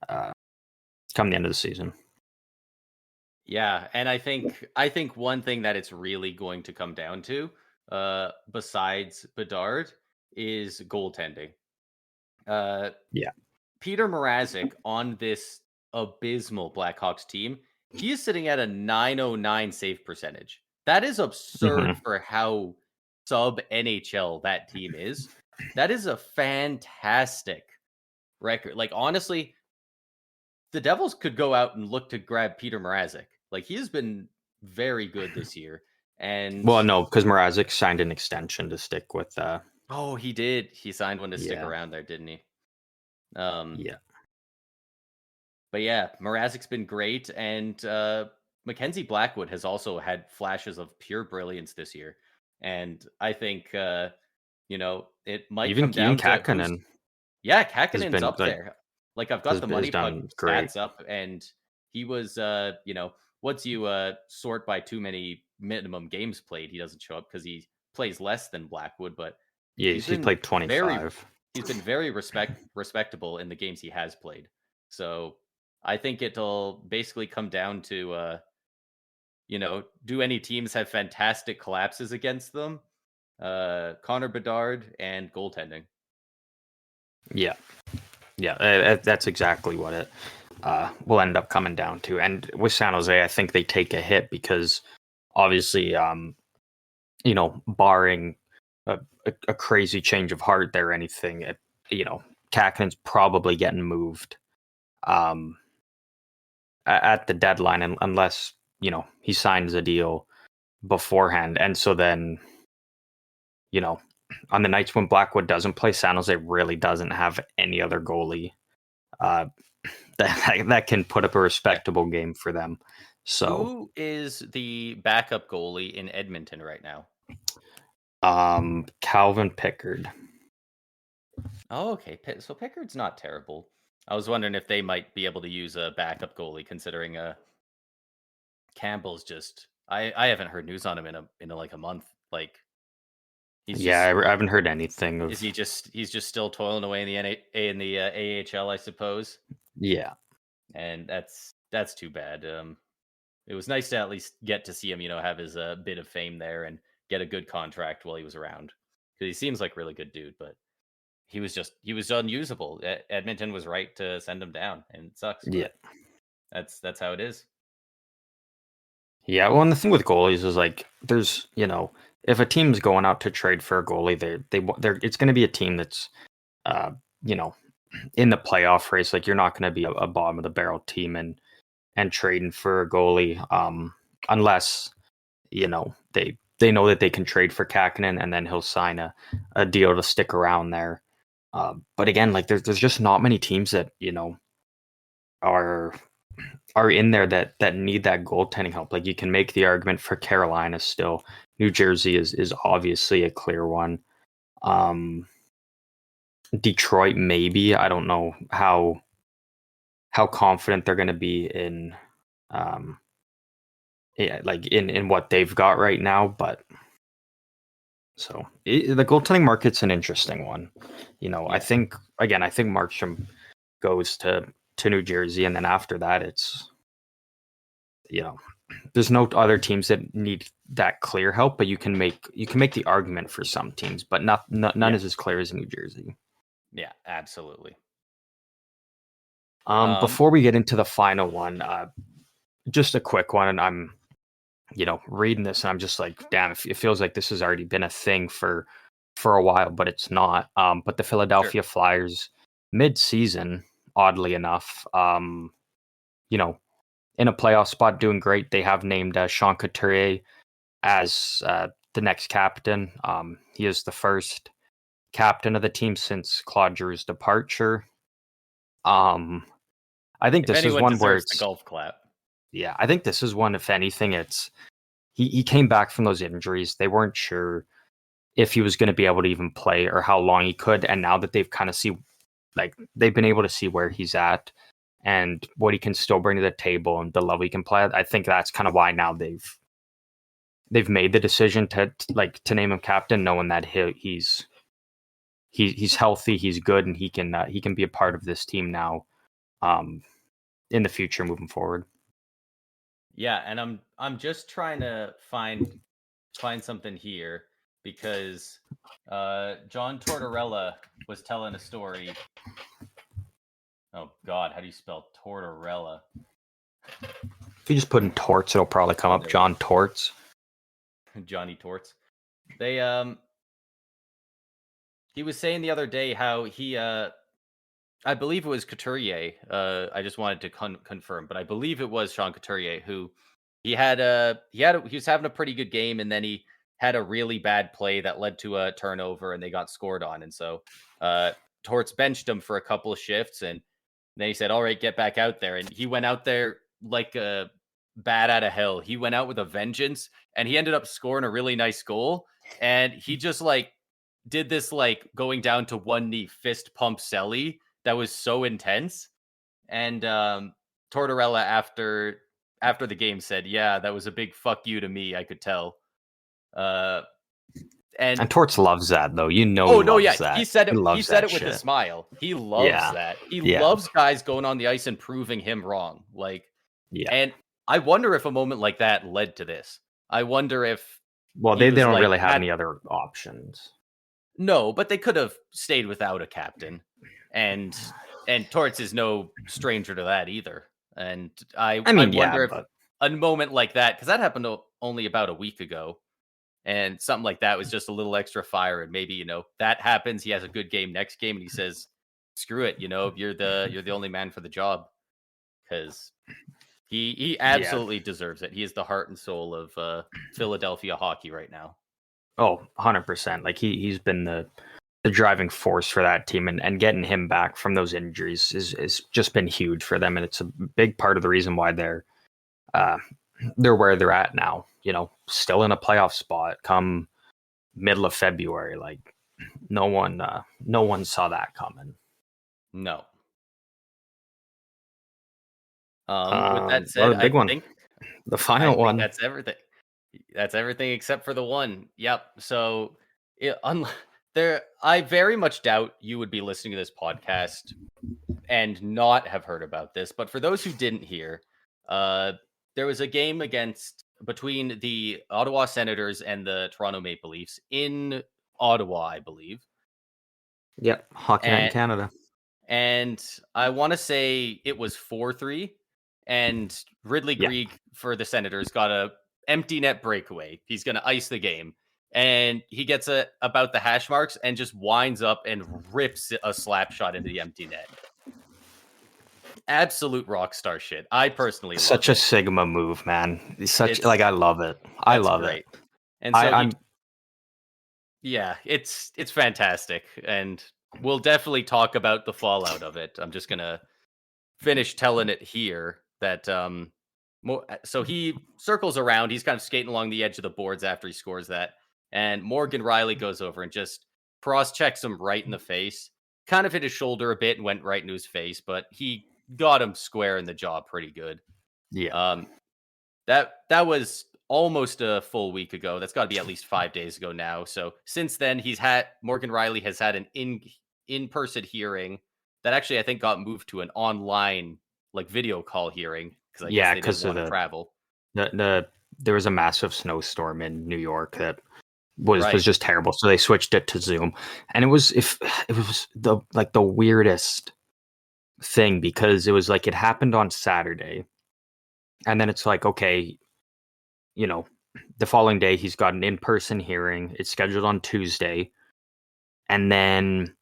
the end of the season. Yeah, and I think one thing that it's really going to come down to, besides Bedard, is goaltending. Yeah. Peter Mrazek on this abysmal Blackhawks team, he is sitting at a 909 save percentage. That is absurd Mm-hmm. for how sub NHL that team is. That is a fantastic record. Like honestly, the Devils could go out and look to grab Peter Mrazek. Like he has been very good this year. And Well, no, because Mrazek signed an extension to stick with. oh, he did. He signed one to stick Yeah. around there, didn't he? Um, Yeah. but yeah, Mrazek's been great, and Mackenzie Blackwood has also had flashes of pure brilliance this year. And I think it might Even come down to who's Kakkonen yeah, has Kakkonen's been up there. Like I've got the has money puck done great. stats up, and he was once you sort by too many minimum games played, he doesn't show up because he plays less than Blackwood, but he's Yes, he been played very 25. respectable in the games he has played. So I think it'll basically come down to do any teams have fantastic collapses against them? Connor Bedard and goaltending. Yeah, yeah, that's exactly what it will end up coming down to. And with San Jose, I think they take a hit because obviously, barring a crazy change of heart there or anything, Kakkonen's probably getting moved at the deadline unless he signs a deal beforehand. And so then, on the nights when Blackwood doesn't play, San Jose really doesn't have any other goalie that can put up a respectable game for them. So, Who is the backup goalie in Edmonton right now? Calvin Pickard. Oh, okay. So Pickard's not terrible. I was wondering if they might be able to use a backup goalie, considering Campbell's just. I haven't heard news on him in like a month. Like he's Yeah, just I haven't heard anything of. is he just he's just still toiling away in the AHL, I suppose. Yeah, And that's too bad. It was nice to at least get to see him, have his bit of fame there and get a good contract while he was around because he seems like a really good dude, but he was unusable. Edmonton was right to send him down, and it sucks, yeah, but that's how it is. Yeah, well, and the thing with goalies is like, there's, if a team's going out to trade for a goalie, they're it's going to be a team that's, uh, you know, in the playoff race. Like, you're not going to be a bottom of the barrel team and trading for a goalie, unless they know that they can trade for Kakinen and then he'll sign a deal to stick around there. But again, like there's just not many teams that are in there that need that goaltending help. Like, you can make the argument for Carolina still. New Jersey is obviously a clear one. Detroit, maybe. I don't know how confident they're going to be in like in what they've got right now, but so the goaltending market's an interesting one. I Yeah. think Markstrom goes to New Jersey, and then after that, it's there's no other teams that need that clear help, but you can make the argument for some teams, but none Yeah. is as clear as New Jersey. Yeah, absolutely. Before we get into the final one, just a quick one, and I'm reading this and I'm just like, damn, it feels like this has already been a thing for a while, but it's not. But the Sure. Philadelphia Flyers mid-season, oddly enough, you know, in a playoff spot, doing great. They have named Sean Couturier as the next captain. He is the first captain of the team since Claude Giroux's departure. I think If this is anyone one where deserves the it's golf clap. yeah. I think this is one. If anything, it's he came back from those injuries. They weren't sure if he was going to be able to even play or how long he could. And now that they've kind of they've been able to see where he's at and what he can still bring to the table and the level he can play at, I think that's kind of why now they've made the decision to name him captain, knowing that he's healthy, he's good, and he can be a part of this team now, in the future moving forward. Yeah, and I'm just trying to find something here because John Tortorella was telling a story. Oh God, how do you spell Tortorella? If you just put in Torts, it'll probably come up. John Torts. Johnny Torts. They he was saying the other day how he I believe it was Couturier. I just wanted to confirm, but I believe it was Sean Couturier who he was having a pretty good game, and then he had a really bad play that led to a turnover, and they got scored on, and so Torts benched him for a couple of shifts, and then he said, "All right, get back out there," and he went out there like a bat out of hell. He went out with a vengeance, and he ended up scoring a really nice goal, and he just like did this like going down to one knee fist pump Selly that was so intense. And Tortorella after the game said, "Yeah, that was a big fuck you to me. I could tell." Uh, And and Torts loves that, though. He oh no, yeah, loves that. he said it. He He loves said that it with a shit. smile. He loves Yeah. that. He Yeah. loves guys going on the ice and proving him wrong. Like, Yeah. and I wonder if a moment like that led to this. I wonder if Well, he they was don't like, really have any other options. no, but they could have stayed without a captain, and Torts is no stranger to that either. And I I mean, yeah, wonder if but a moment like that, because that happened only about a week ago, and something like that was just a little extra fire, and maybe that happens. He has a good game next game, and he says, "Screw it, you're the only man for the job," because he yeah. absolutely deserves it. He is the heart and soul of Philadelphia hockey right now. Oh, 100%. Like he's been the driving force for that team, and getting him back from those injuries is just been huge for them, and it's a big part of the reason why uh they're where they're at now, still in a playoff spot come middle of February. Like, no one saw that coming. No. With that Well, said, the big one, the I final think one. that's everything. That's everything except for the one. Yep. So, there, I very much doubt you would be listening to this podcast and not have heard about this. But for those who didn't hear, uh, there was a game between the Ottawa Senators and the Toronto Maple Leafs in Ottawa, I believe. Yep, Hockey Night in And Canada. and I want to say it was 4-3. and Ridley Greig for the Senators got a empty net breakaway. He's going to ice the game. And he gets about the hash marks and just winds up and rips a slap shot into the empty net. Absolute rock star shit. I personally love such it. a Sigma move, man. I love it. I love it. And so it's fantastic. And we'll definitely talk about the fallout of it. I'm just gonna finish telling it here that so he circles around, he's kind of skating along the edge of the boards after he scores that, and Morgan Rielly goes over and just cross-checks him right in the face. Kind of hit his shoulder a bit and went right into his face, but he got him square in the jaw pretty good. Yeah. That was almost a full week ago. That's got to be at least 5 days ago now. So since then, Morgan Rielly has had an in-person hearing that actually I think got moved to an online video call hearing because I guess they didn't want to travel. There was a massive snowstorm in New York that was just terrible, so they switched it to Zoom, and it was the weirdest thing because it was like it happened on Saturday, and then it's like, okay, the following day he's got an in-person hearing. It's scheduled on Tuesday, and then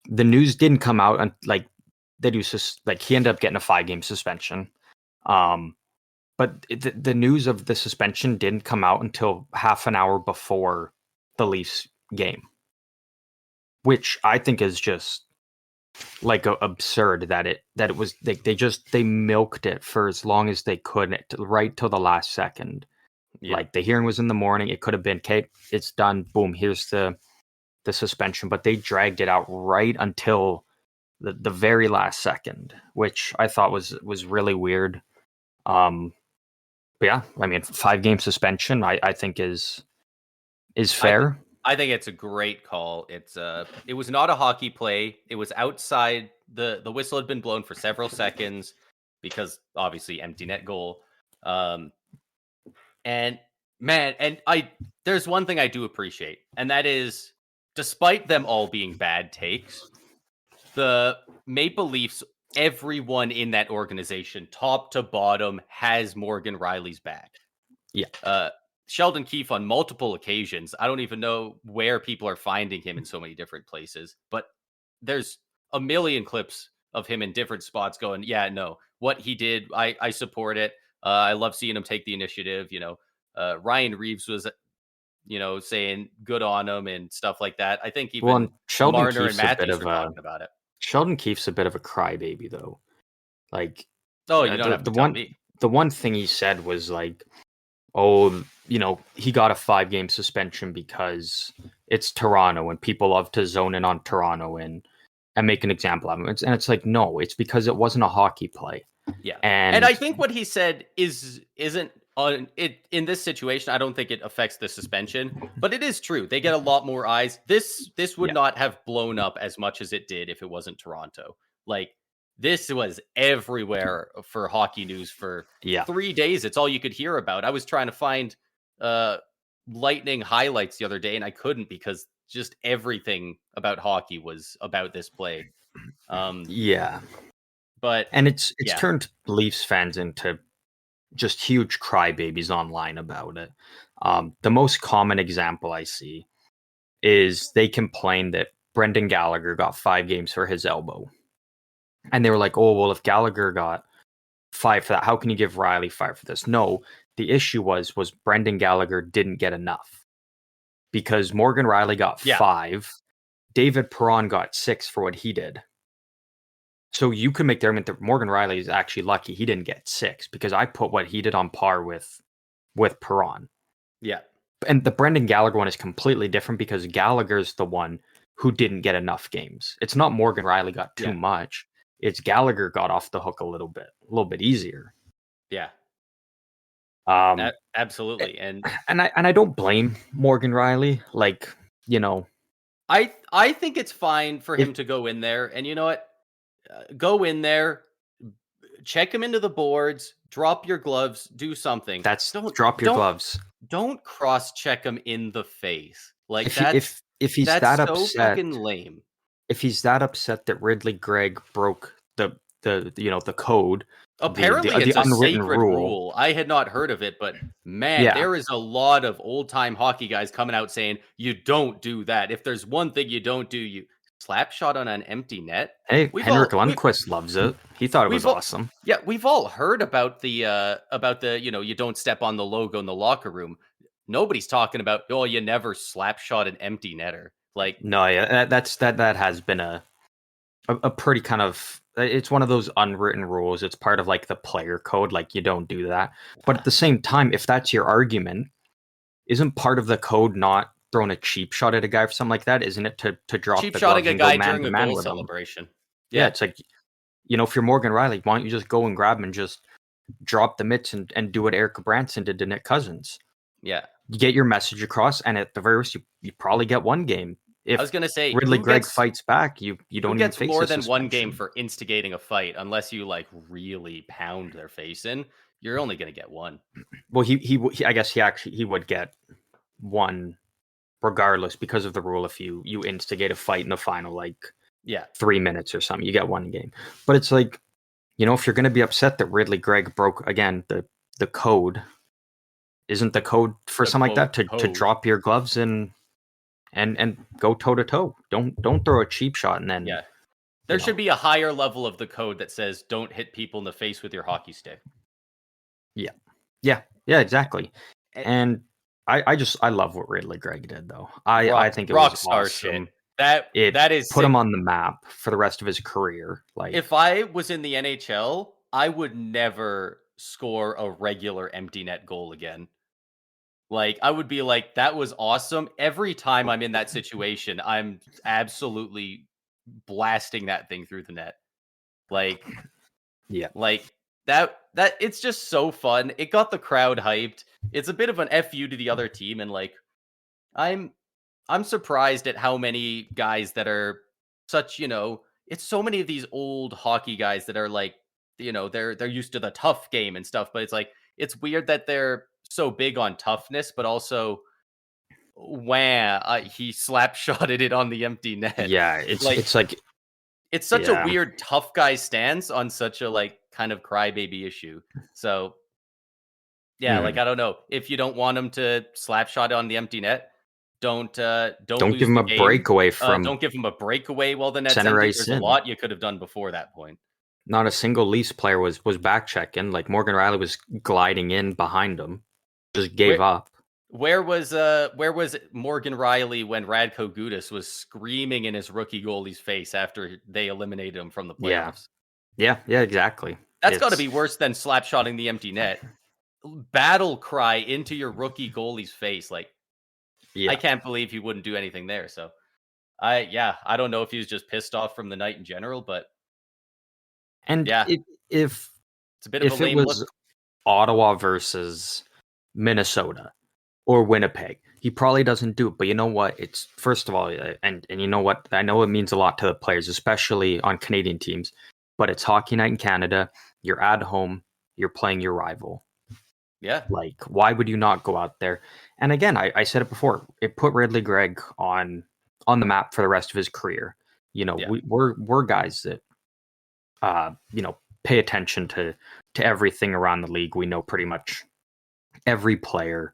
the news didn't come out, and he ended up getting a 5-game suspension. But the news of the suspension didn't come out until half an hour before the Leafs game, which I think is just absurd that it was they milked it for as long as they could, right till the last second. Yeah. The hearing was in the morning. It could have been, okay, it's done. Boom, here's the suspension. But they dragged it out right until the very last second, which I thought was really weird. But yeah, I mean, 5-game suspension, I think is fair. I think it's a great call. It was not a hockey play. It was outside. The whistle had been blown for several seconds because obviously empty net goal. And man, there's one thing I do appreciate, and that is, despite them all being bad takes, the Maple Leafs, everyone in that organization, top to bottom, has Morgan Rielly's back. Yeah. Sheldon Keefe on multiple occasions. I don't even know where people are finding him in so many different places, but there's a million clips of him in different spots going, yeah, no, what he did, I support it. I love seeing him take the initiative. Ryan Reeves was, saying good on him and stuff like that. I think even Marner and Matthews were talking about it. Sheldon Keefe's a bit of a crybaby, though. You don't have to tell me. The one thing he said was he got a 5-game suspension because it's Toronto and people love to zone in on Toronto and make an example of him. And it's like, no, it's because it wasn't a hockey play. Yeah. And I think what he said isn't on it in this situation. I don't think it affects the suspension, but it is true. They get a lot more eyes. This would not have blown up as much as it did if it wasn't Toronto. This was everywhere for hockey news for 3 days. It's all you could hear about. I was trying to find Lightning highlights the other day, and I couldn't because just everything about hockey was about this play. But it's turned Leafs fans into just huge crybabies online about it. The most common example I see is they complained that Brendan Gallagher got 5 games for his elbow. And they were like, oh, well, if Gallagher got 5 for that, how can you give Rielly 5 for this? No, the issue was Brendan Gallagher didn't get enough. Because Morgan Rielly got 5, David Perron got 6 for what he did. So you can make the argument that Morgan Rielly is actually lucky he didn't get 6 because I put what he did on par with Perron. Yeah. And the Brendan Gallagher one is completely different because Gallagher's the one who didn't get enough games. It's not Morgan Rielly got too much. It's Gallagher got off the hook a little bit easier. Yeah. Absolutely. And I don't blame Morgan Rielly. I think it's fine for him to go in there, and you know what? Go in there, check him into the boards, drop your gloves, do something. Drop your gloves. Don't cross-check him in the face. If he's that so upset, fucking lame. If he's that upset that Ridley Greig broke the code, Apparently, the it's a unwritten sacred rule. rule. I had not heard of it, but man, Yeah. there is a lot of old-time hockey guys coming out saying, "You don't do that. If there's one thing you don't do, you slap shot on an empty net." Hey, We've Henrik all Lundqvist loves it. He thought it was we've all awesome. yeah, we've all heard about the, you don't step on the logo in the locker room. Nobody's talking about, "Oh, you never slap shot an empty netter." Like, No, yeah, that has been a pretty kind of, it's one of those unwritten rules. It's part of like the player code, like you don't do that. But at the same time, if that's your argument, isn't part of the code not throwing a cheap shot at a guy for something like that? Isn't it to drop cheap the shotting gloves a and go guy man during to a man goal with him? celebration. Yeah, Yeah, it's like, if you're Morgan Riley, why don't you just go and grab him and just drop the mitts and do what Erica Branson did to Nick Cousins? yeah. You get your message across, and at the very least, you probably get one game. I If was gonna say, Ridley Greig fights back, you who don't even gets face more a than one game suspension. for instigating a fight unless you like really pound their face in? You're only gonna get one. Well, I guess he would get one regardless because of the rule. If you instigate a fight in the final like Yeah. 3 minutes or something, you get one game. But it's like, if you're going to be upset that Ridley Greig broke again the code, isn't the code for The something like quote that to code. drop your gloves and go toe to toe? Don't throw a cheap shot and then Yeah. There should be a higher level of the code that says don't hit people in the face with your hockey stick. yeah, yeah, exactly. Eh, And I love what Ridley Greig did though. I think it rock was star shit. awesome. It That is put him sick. on the map for the rest of his career. Like, If I was in the NHL, I would never score a regular empty net goal again. Like, I would be like, "That was awesome." Every time I'm in that situation, I'm absolutely blasting that thing through the net. Like yeah, like, that it's just so fun. It got the crowd hyped. It's a bit of an FU to the other team, and, like, I'm I'm surprised at how many guys that are such, it's so many of these old hockey guys that are like, they're used to the tough game and stuff, but it's like it's weird that they're so big on toughness, but also wham, he slap shotted it on the empty net. yeah. Like It's like, it's such a yeah, weird tough guy stance on such a like kind of crybaby issue. So yeah, like mhm. I don't know if you don't want him to slap shot on the empty net, don't Don't give lose him the a game. breakaway from Don't give him a breakaway while the net's center empty. ice There's a in. lot you could have done before that point. Not a single Leafs player was back checking. Like Morgan Riley was gliding in behind him, just gave Where up. where was Morgan Riley when Radko Gudas was screaming in his rookie goalie's face after they eliminated him from the Yeah, playoffs? yeah, exactly. That's got to It's be worse than slap shotting the empty net. Battle cry into your rookie goalie's face. Like I yeah, can't believe he wouldn't do anything there. So I don't know if he was just pissed off from the night in general, but and yeah, if it's a bit of a if it lame look. was Ottawa versus Minnesota or Winnipeg, he probably doesn't do it. But you know what? It's, first of all, and you know what? I know it means a lot to the players, especially on Canadian teams. But it's hockey night in Canada. You're at home. You're playing your rival. Yeah, Like, why would you not go out there? And again, I said it before. It put Ridley Greig on the map for the rest of his career. yeah. We're guys that pay attention to everything around the league. We know pretty much every player.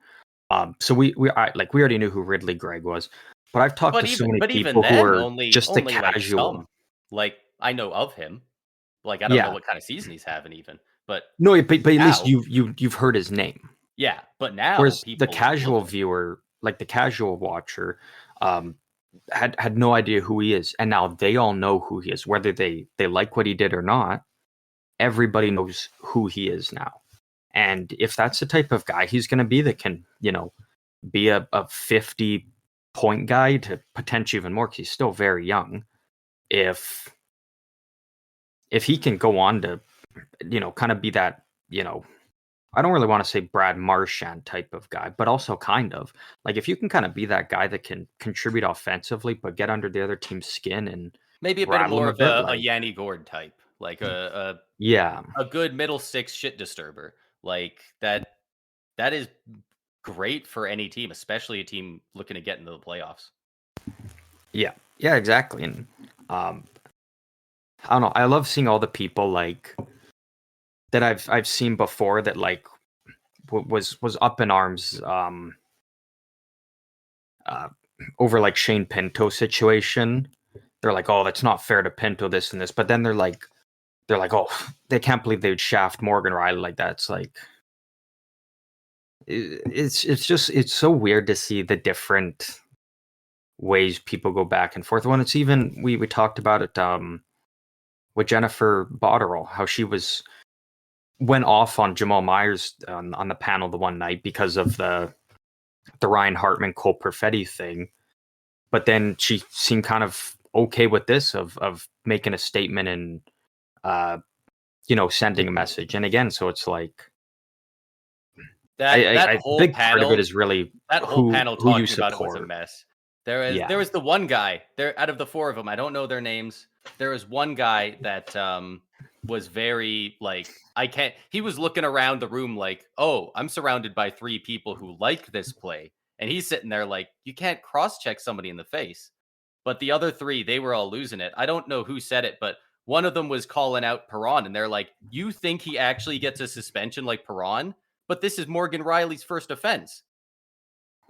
So we already knew who Ridley Greig was, but I've talked to so many But even people who then, are only just the only like casual. some. Like I know of him. Like I don't know Yeah, what kind of season he's having even. But no, but at least now, you've heard his name. yeah. But now Whereas the people look casual at him. viewer, like the casual watcher, um, had no idea who he is, and now they all know who he is, whether they like what he did or not. Everybody knows who he is now, and if that's the type of guy he's going to be, that can be a 50-point guy to potentially even more, because he's still very young. If he can go on to kind of be that, I don't really want to say Brad Marchand type of guy, but also kind of like, if you can kind of be that guy that can contribute offensively, but get under the other team's skin and Maybe a bit rattle them more a of bit, a like, Yanni Gord type, like yeah, a good middle six shit disturber. Like that is great for any team, especially a team looking to get into the playoffs. yeah, exactly. And I don't know. I love seeing all the people like that I've seen before that like was up in arms uh, over like Shane Pinto situation. They're like, oh, that's not fair to Pinto, this and this. But then they're like, oh, they can't believe they would shaft Morgan Rielly like that. It's like it's so weird to see the different ways people go back and forth. When it's even we talked about it with Jennifer Botterill, how she went off on Jamal Myers on the panel the one night because of the Ryan Hartman Cole Perfetti thing, but then she seemed kind of okay with this of making a statement and sending a message. And again, so it's like That I whole big part of it panel, is really that whole panel who you talking about it was a support. mess. Yeah, There was the one guy there out of the four of them. I don't know their names. There was one guy that was very like I can't. He was looking around the room like, oh, I'm surrounded by three people who like this play, and he's sitting there like, you can't cross check somebody in the face. But the other three, they were all losing it. I don't know who said it, but one of them was calling out Perron, and they're like, you think he actually gets a suspension like Perron? But this is Morgan Riley's first offense.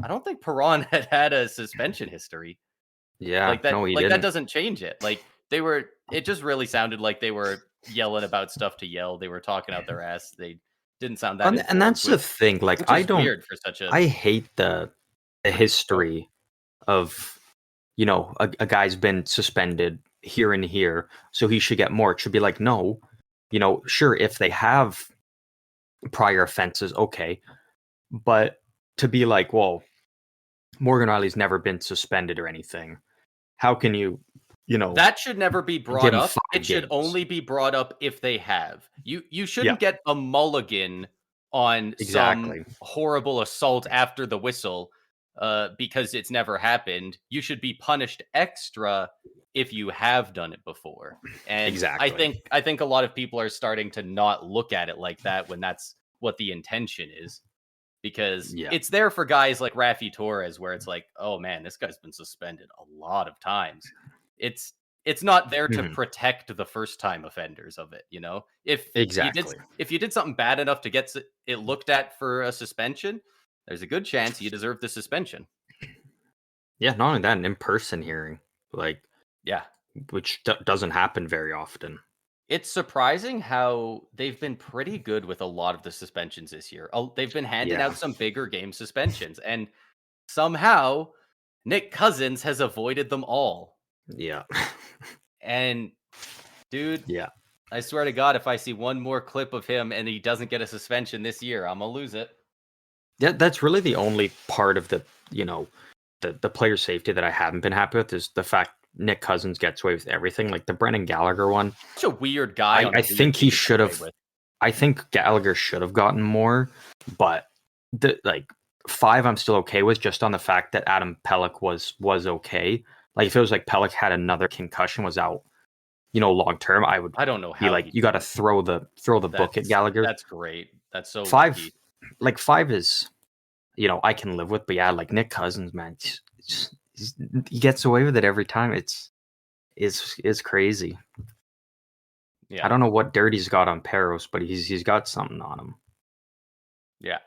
I don't think Perron had a suspension history. yeah, no, he Like that didn't. doesn't change it. Like it just really sounded like they were yelling about stuff to yell. They were talking out their ass. They didn't sound that And informed, that's the thing. Like, which is weird for such a I hate the oh, history of a guy's been suspended here and here, so he should get more. It should be like, no, sure, if they have prior offenses, okay, but to be like, well, Morgan Riley's never been suspended or anything. How can you know, that should never be brought give him up. It 5 should games? only be brought up if they have. You Yeah, shouldn't get a mulligan on some exactly. horrible assault after the whistle because it's never happened. You should be punished extra if you have done it before. And Exactly. I think a lot of people are starting to not look at it like that when that's what the intention is. Because Yeah. it's there for guys like Rafi Torres, where it's like, oh man, this guy's been suspended a lot of times. It's it's not there to Mhm. protect the first time offenders of it, you know. Exactly. If you did something bad enough to get it looked at for a suspension, there's a good chance you deserve the suspension. Yeah, not only that, an in-person hearing, like, Yeah. which doesn't happen very often. It's surprising how they've been pretty good with a lot of the suspensions this year. They've been handing Yeah. out some bigger game suspensions, and somehow Nick Cousins has avoided them all. Yeah. And dude, Yeah. I swear to God, if I see one more clip of him and he doesn't get a suspension this year, I'm gonna lose it. Yeah, that's really the only part of the player safety that I haven't been happy with is the fact Nick Cousins gets away with everything. Like the Brennan Gallagher one, Such a weird guy on a I weird think he team to get should away have. with. I think Gallagher should have gotten more, but the like 5, I'm still okay with just on the fact that Adam Pelech was okay. Like if it was like Pelech had another concussion, was out, long term, I would I don't know be how like, he you got to didn't. throw the book at Gallagher. That's great. That's so 5, lucky. like 5 is, I can live with, but yeah, like Nick Cousins, man, he gets away with it every time. It's crazy. I Yeah. don't know what dirt he's got on Peros, but he's got something on him. Yeah.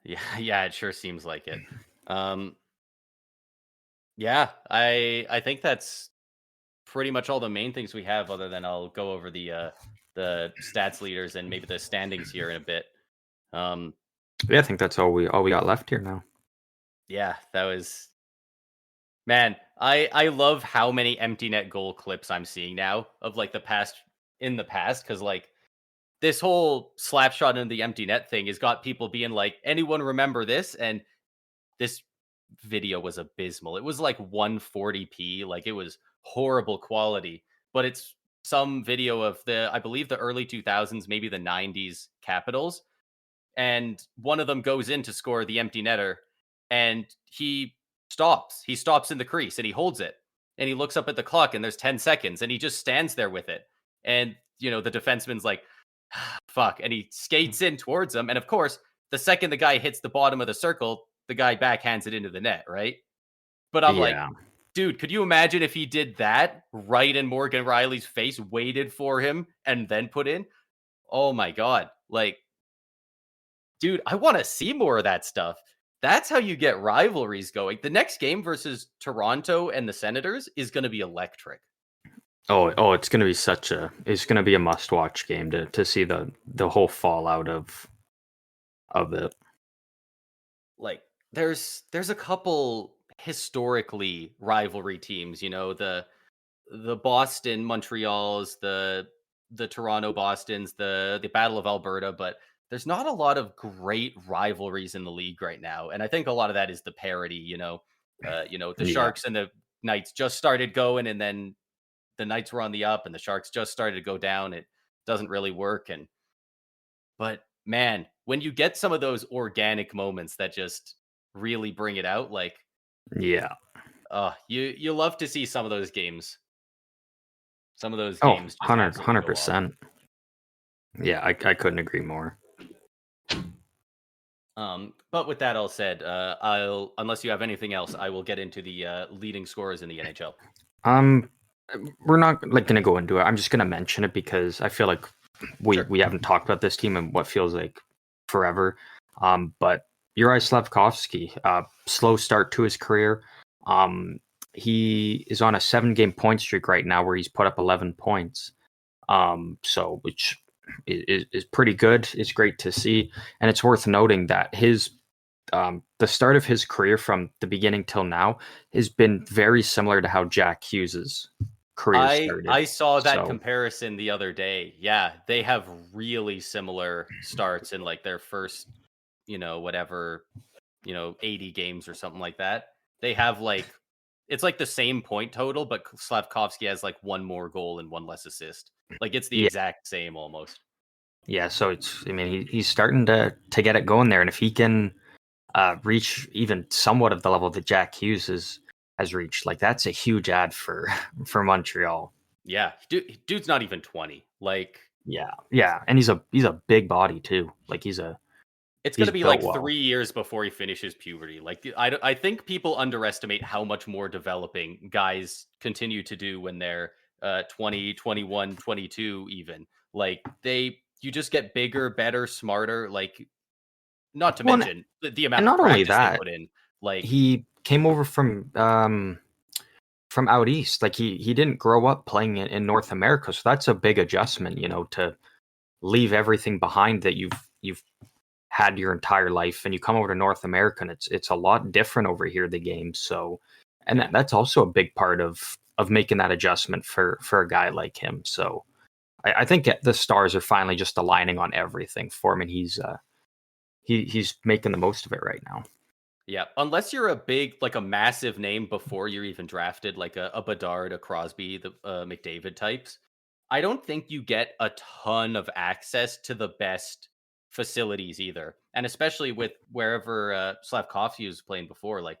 Yeah. Yeah. It sure seems like it. Um, yeah, I think that's pretty much all the main things we have, other than I'll go over the stats leaders and maybe the standings here in a bit. Um, Yeah, I think that's all we got left here now. yeah, that was man, I love how many empty net goal clips I'm seeing now of like the past because like this whole slap shot into the empty net thing has got people being like, anyone remember this? And this video was abysmal. It was like 140p, like it was horrible quality, but it's some video of I believe the early 2000s, maybe the 90s Capitals, and one of them goes in to score the empty netter and he stops. He stops in the crease and he holds it. And he looks up at the clock and there's 10 seconds and he just stands there with it. And the defenseman's like, fuck, and he skates in towards him, and of course, the second the guy hits the bottom of the circle, the guy backhands it into the net, right? But I'm like, Yeah. dude, could you imagine if he did that right in Morgan Riley's face, waited for him, and then put in? Oh my god. Like, dude, I want to see more of that stuff. That's how you get rivalries going. The next game versus Toronto and the Senators is going to be electric. Oh, it's gonna be it's gonna be a must watch game to see the whole fallout of it. Like, there's a couple historically rivalry teams, the Boston Montreals, the Toronto Bostons, the Battle of Alberta, but there's not a lot of great rivalries in the league right now, and I think a lot of that is the parity. The Yeah, Sharks and the Knights just started going, and then the Knights were on the up, and the Sharks just started to go down. It doesn't really work, but man, when you get some of those organic moments that just really bring it out, like, yeah. you love to see some of those games. Some of those Oh, games just 100 absolutely go off. 100%. Yeah, I couldn't agree more. But with that all said, I'll unless you have anything else, I will get into the leading scorers in the NHL. Um, we're not like gonna go into it. I'm just gonna mention it because I feel like Sure. we haven't talked about this team in what feels like forever. But Uri Slavkovsky, slow start to his career. Um, he is on a 7 game point streak right now where he's put up 11 points. So which is pretty good. It's great to see, and it's worth noting that the start of his career from the beginning till now has been very similar to how Jack Hughes's career started. I saw that So comparison the other day. Yeah, they have really similar starts in like their first, whatever, 80 games or something like that. They have like it's like the same point total, but Slavkovsky has like one more goal and one less assist. Like it's the yeah, exact same almost. yeah. So it's I mean he's starting to get it going there, and if he can reach even somewhat of the level that Jack Hughes has reached, like that's a huge ad for for Montreal. Yeah, dude's not even 20. Like Yeah, yeah, and he's a big body too. Like it's going he's to be built like well. 3 years before he finishes puberty. Like I think people underestimate how much more developing guys continue to do when they're 20, 21, 22 even. Like you just get bigger, better, smarter, like not to Well, mention the and amount of not only practice they that, put in. Like he came over from out east. Like he didn't grow up playing in North America, so that's a big adjustment. You know, to leave everything behind that you've had your entire life, and you come over to North America, and it's a lot different over here. The game, so and yeah. that's also a big part of making that adjustment for a guy like him. So I think the stars are finally just aligning on everything for him, and he's making the most of it right now. Yeah, unless you're a big, like a massive name before you're even drafted, like a Bedard, a Crosby, the McDavid types, I don't think you get a ton of access to the best facilities either. And especially with wherever Slavkovsky was playing before, like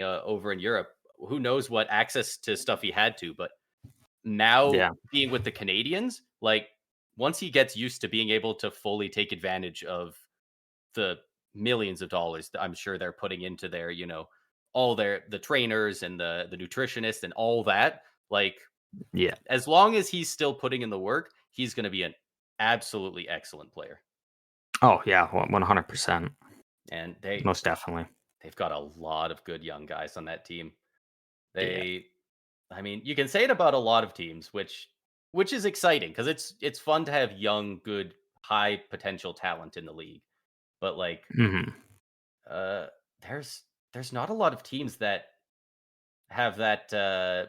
over in Europe, who knows what access to stuff he had to. But now Yeah, being with the Canadians, like once he gets used to being able to fully take advantage of the millions of dollars that I'm sure they're putting into their, all the trainers and the nutritionists and all that. Like yeah. as long as he's still putting in the work, he's going to be an absolutely excellent player. Oh yeah, 100%, And most definitely. they've got a lot of good young guys on that team. Yeah. They I mean, you can say it about a lot of teams, which is exciting because it's fun to have young, good, high potential talent in the league. But like Hmm. uh there's there's not a lot of teams that have that that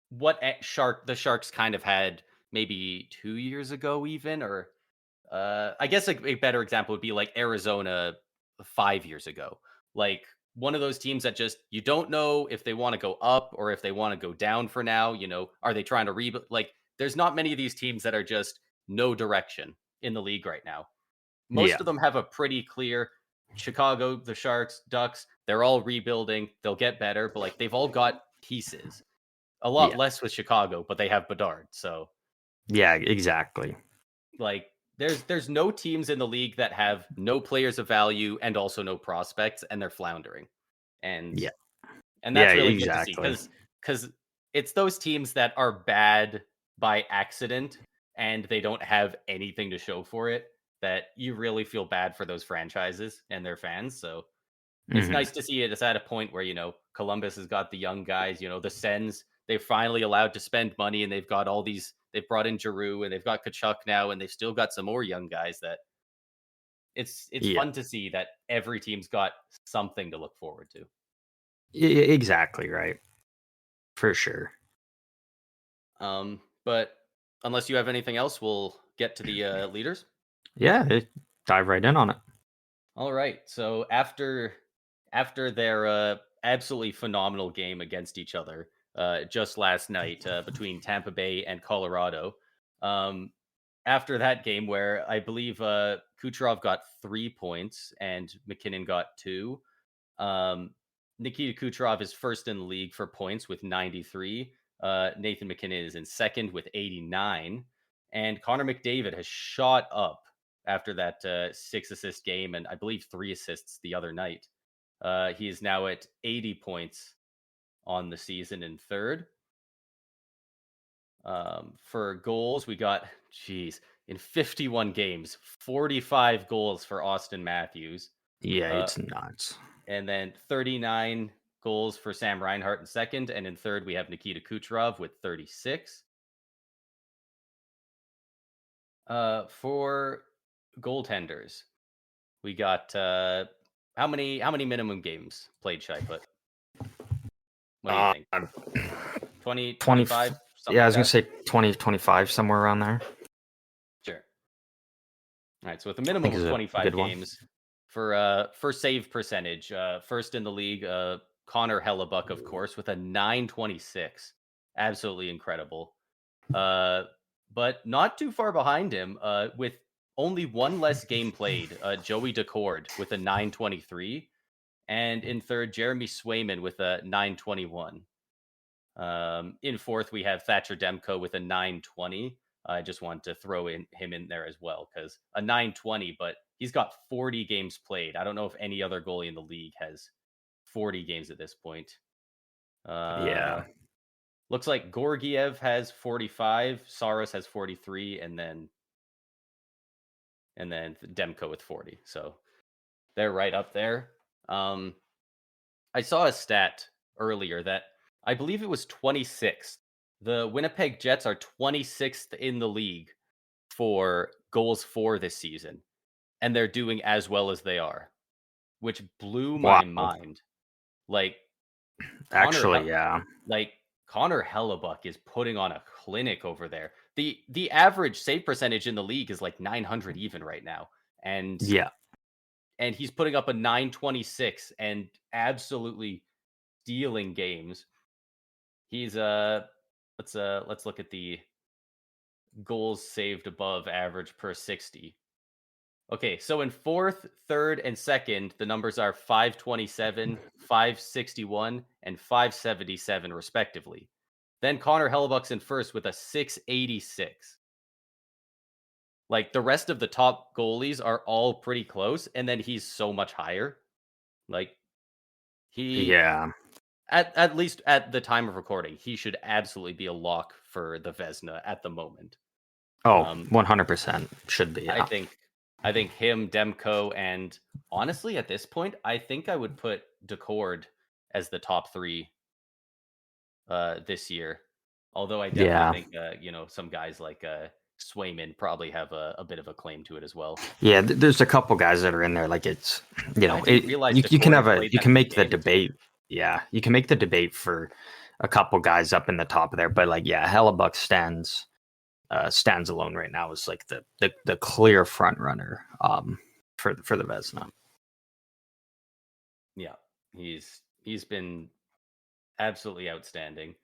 what the Sharks kind of had maybe 2 years ago even, or I guess a better example would be like Arizona 5 years ago. Like one of those teams that just you don't know if they want to go up or if they want to go down for now. Are they trying to rebuild? Like there's not many of these teams that are just no direction in the league right now. Most Yeah. of them have a pretty clear Chicago, the Sharks, Ducks, they're all rebuilding. They'll get better, but like they've all got pieces. A lot Yeah. less with Chicago, but they have Bedard. So Yeah, exactly. like there's no teams in the league that have no players of value and also no prospects and they're floundering. And Yeah. Yeah, that's really good to see exactly. cuz it's those teams that are bad by accident and they don't have anything to show for it, that you really feel bad for those franchises and their fans. So it's Hmm. nice to see it. It's at a point where, Columbus has got the young guys, the Sens, they're finally allowed to spend money, and they've got all these, they've brought in Giroux, and they've got Kachuk now, and they've still got some more young guys that it's Yeah, fun to see that every team's got something to look forward to. exactly right. For sure. But unless you have anything else, we'll get to the leaders. Yeah, dive right in on it. All right. So after their absolutely phenomenal game against each other just last night between Tampa Bay and Colorado, um, after that game where I believe Kucherov got 3 points and McKinnon got two, Nikita Kucherov is first in the league for points with 93. Nathan McKinnon is in second with 89. And Connor McDavid has shot up after that 6 assist game, and I believe 3 assists the other night. He is now at 80 points on the season in third. For goals, we got, in 51 games, 45 goals for Austin Matthews. Yeah, Uh, it's nuts. and then 39 goals for Sam Reinhart in second. And in third, we have Nikita Kucherov with 36. For goaltenders, we got how many minimum games played, Shiput? What do you Uh, think? 20, 20, 25, something yeah, I like was gonna that? say 20, 25, somewhere around there. Sure. All right, so with a I minimum think of is a 25 good one. games for save percentage, first in the league, Connor Hellebuck, of course, with a 926. Absolutely incredible. But not too far behind him, with only one less game played, Joey Decord with a 923. And in third, Jeremy Swayman with a 921. In fourth, we have Thatcher Demko with a 920. I just want to throw him in there as well because a 920, but he's got 40 games played. I don't know if any other goalie in the league has 40 games at this point. Yeah. Looks like Gorgiev has 45, Saros has 43, and then Demko with 40. So they're right up there. I saw a stat earlier that I believe it was 26th. The Winnipeg Jets are 26th in the league for goals for this season, and they're doing as well as they are, which blew Wow. my mind. Like Connor Actually, Hel- yeah. like Connor Hellebuck is putting on a clinic over there. The average save percentage in the league is like 900 even right now, and Yeah. he's putting up a 926 and absolutely stealing games. He's let's look at the goals saved above average per 60. Okay, so in fourth, third, and second, the numbers are 527, 561, and 577 respectively. Then Connor Hellebuck's in first with a 686. Like the rest of the top goalies are all pretty close, and then he's so much higher. Like he Yeah. at least at the time of recording, he should absolutely be a lock for the Vezina at the moment. Oh, Um, 100% should be. I Yeah. think I think him, Demko, and honestly, at this point, I think I would put Decord as the top three this year. Although I definitely Yeah. think some guys like Swayman probably have a bit of a claim to it as well. Yeah. There's a couple guys that are in there. Like it's, I didn't realize you can Decord have had played you that can many make the games. debate. Yeah. You can make the debate for a couple guys up in the top there. But like, yeah, Hellebuck stands alone right now as like the clear front runner for the Vezina. Yeah, he's been absolutely outstanding.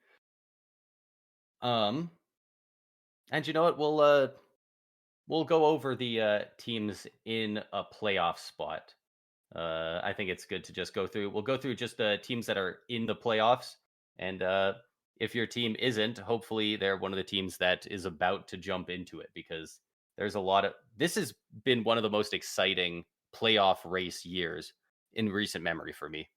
And you know what? We'll go over the teams in a playoff spot. I think it's good to just go through. We'll go through just the teams that are in the playoffs, and if your team isn't, hopefully they're one of the teams that is about to jump into it because there's a lot of. This has been one of the most exciting playoff race years in recent memory for me.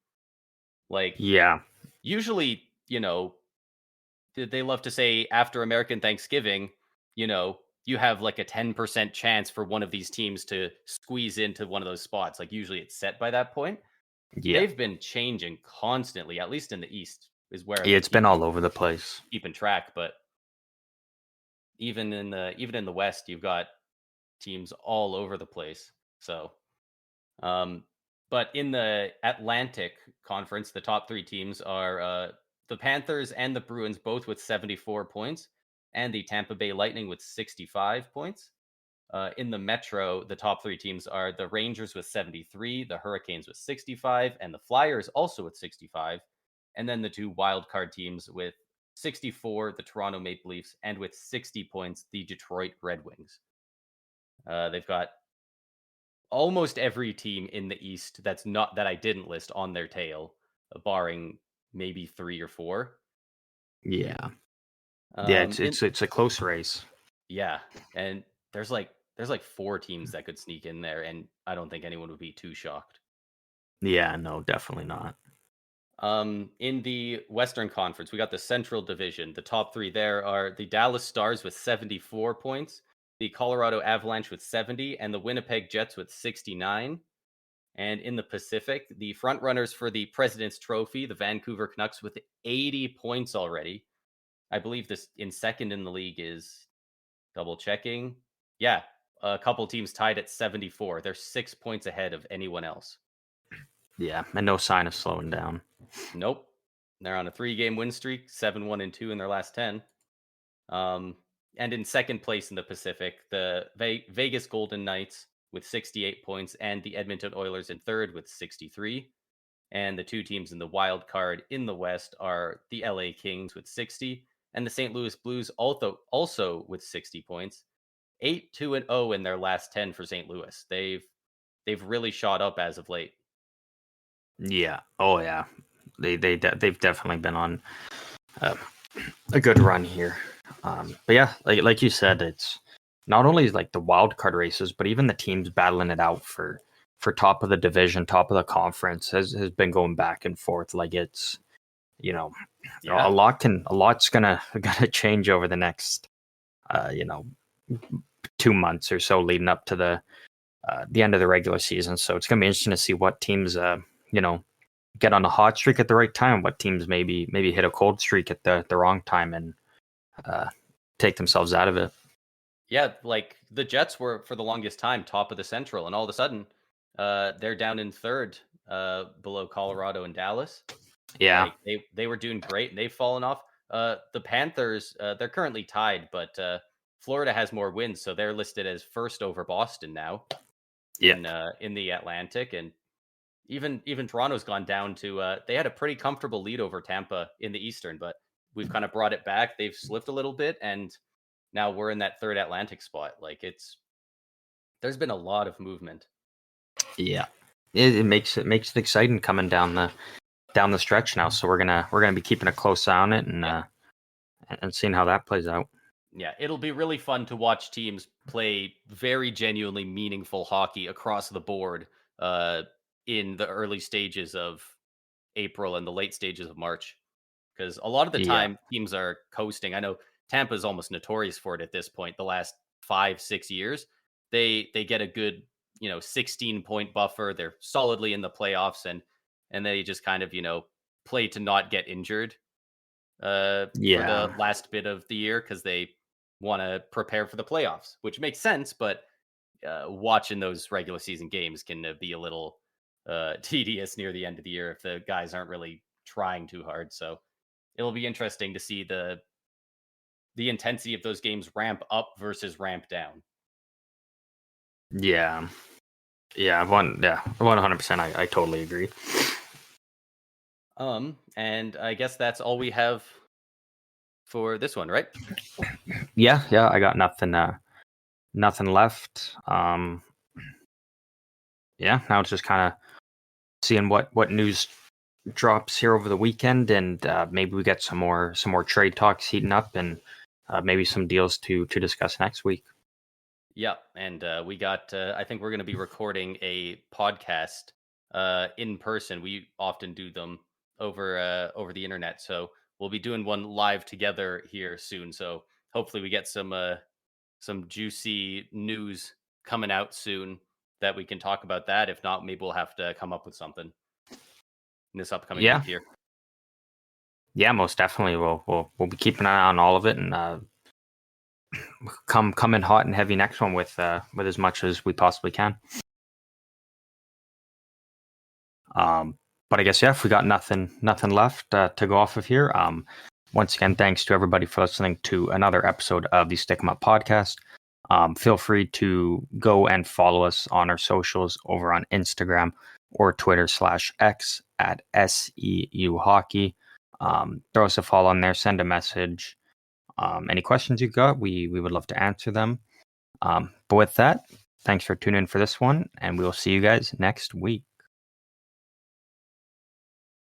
Like Yeah. usually, they love to say after American Thanksgiving, you know, you have like a 10% chance for one of these teams to squeeze into one of those spots. Like usually it's set by that point. Yeah. They've been changing constantly, at least in the East is where I've Yeah, been it's been all over the place. keeping track. But even in the West, you've got teams all over the place. So, um, but in the Atlantic Conference, the top three teams are the Panthers and the Bruins, both with 74 points, and the Tampa Bay Lightning with 65 points. In the Metro, the top three teams are the Rangers with 73, the Hurricanes with 65, and the Flyers also with 65. And then the two wild card teams with 64, the Toronto Maple Leafs, and with 60 points, the Detroit Red Wings. They've got almost every team in the East that's not that I didn't list on their tail, barring maybe three or four. Yeah. Yeah, it's a close race. Yeah, and there's like four teams that could sneak in there, and I don't think anyone would be too shocked. Yeah, no, definitely not. In the Western Conference, we got the Central Division. The top three there are the Dallas Stars with 74 points, the Colorado Avalanche with 70, and the Winnipeg Jets with 69. And in the Pacific, the front runners for the President's Trophy, the Vancouver Canucks with 80 points already. I believe this in second in the league is double checking. Yeah, a couple teams tied at 74. They're 6 points ahead of anyone else. Yeah, and no sign of slowing down. Nope. They're on a 3-game win streak, 7-1-2 in their last 10. And in second place in the Pacific, the Vegas Golden Knights with 68 points and the Edmonton Oilers in third with 63. And the two teams in the wild card in the West are the LA Kings with 60 and the St. Louis Blues also with 60 points. 8-2-0 in their last 10 for St. Louis. They've really shot up as of late. Yeah. Oh yeah. They've definitely been on a good run here. But yeah, like you said, it's not only like the wild card races, but even the teams battling it out for top of the division, top of the conference has been going back and forth. Like it's Yeah. a lot's gonna change over the next 2 months or so leading up to the end of the regular season. So it's gonna be interesting to see what teams get on a hot streak at the right time, what teams maybe hit a cold streak at the wrong time and take themselves out of it. Yeah, like the Jets were for the longest time top of the Central, and all of a sudden, they're down in third, below Colorado and Dallas. Yeah. Like they were doing great, and they've fallen off. The Panthers, they're currently tied, but Florida has more wins, so they're listed as first over Boston now in the Atlantic, and even Toronto's gone down to they had a pretty comfortable lead over Tampa in the Eastern, but we've kind of brought it back. They've slipped a little bit, and now we're in that third Atlantic spot. Like there's been a lot of movement. Yeah. It makes it exciting coming down the stretch now. So we're gonna be keeping a close eye on it and seeing how that plays out. Yeah, it'll be really fun to watch teams play very genuinely meaningful hockey across the board in the early stages of April and the late stages of March. Because a lot of the Yeah. time teams are coasting. I know Tampa's almost notorious for it at this point. The last 5-6 years, they get a good 16-point buffer. They're solidly in the playoffs, and they just kind of play to not get injured for Yeah. the last bit of the year because they want to prepare for the playoffs, which makes sense. But watching those regular season games can be a little tedious near the end of the year if the guys aren't really trying too hard. So it'll be interesting to see the intensity of those games ramp up versus ramp down. Yeah. Yeah. 100%. I totally agree. And I guess that's all we have for this one, right? Yeah. I got nothing left. Yeah. Now it's just kind of seeing what news drops here over the weekend, and maybe we get some more trade talks heating up, and maybe some deals to discuss next week. Yeah, and we got. I think we're going to be recording a podcast in person. We often do them over the internet, so we'll be doing one live together here soon. So hopefully we get some some juicy news coming out soon that we can talk about that. If not, maybe we'll have to come up with something in this upcoming Yeah. week here. Yeah, most definitely. We'll be keeping an eye on all of it, and come in hot and heavy next one with as much as we possibly can. But I guess, yeah, if we got nothing left to go off of here, once again, thanks to everybody for listening to another episode of the Stick 'em Up podcast. Feel free to go and follow us on our socials over on Instagram or Twitter /X at SEU Hockey. Throw us a follow on there, send a message. Any questions you got, we would love to answer them. But with that, thanks for tuning in for this one, and we will see you guys next week.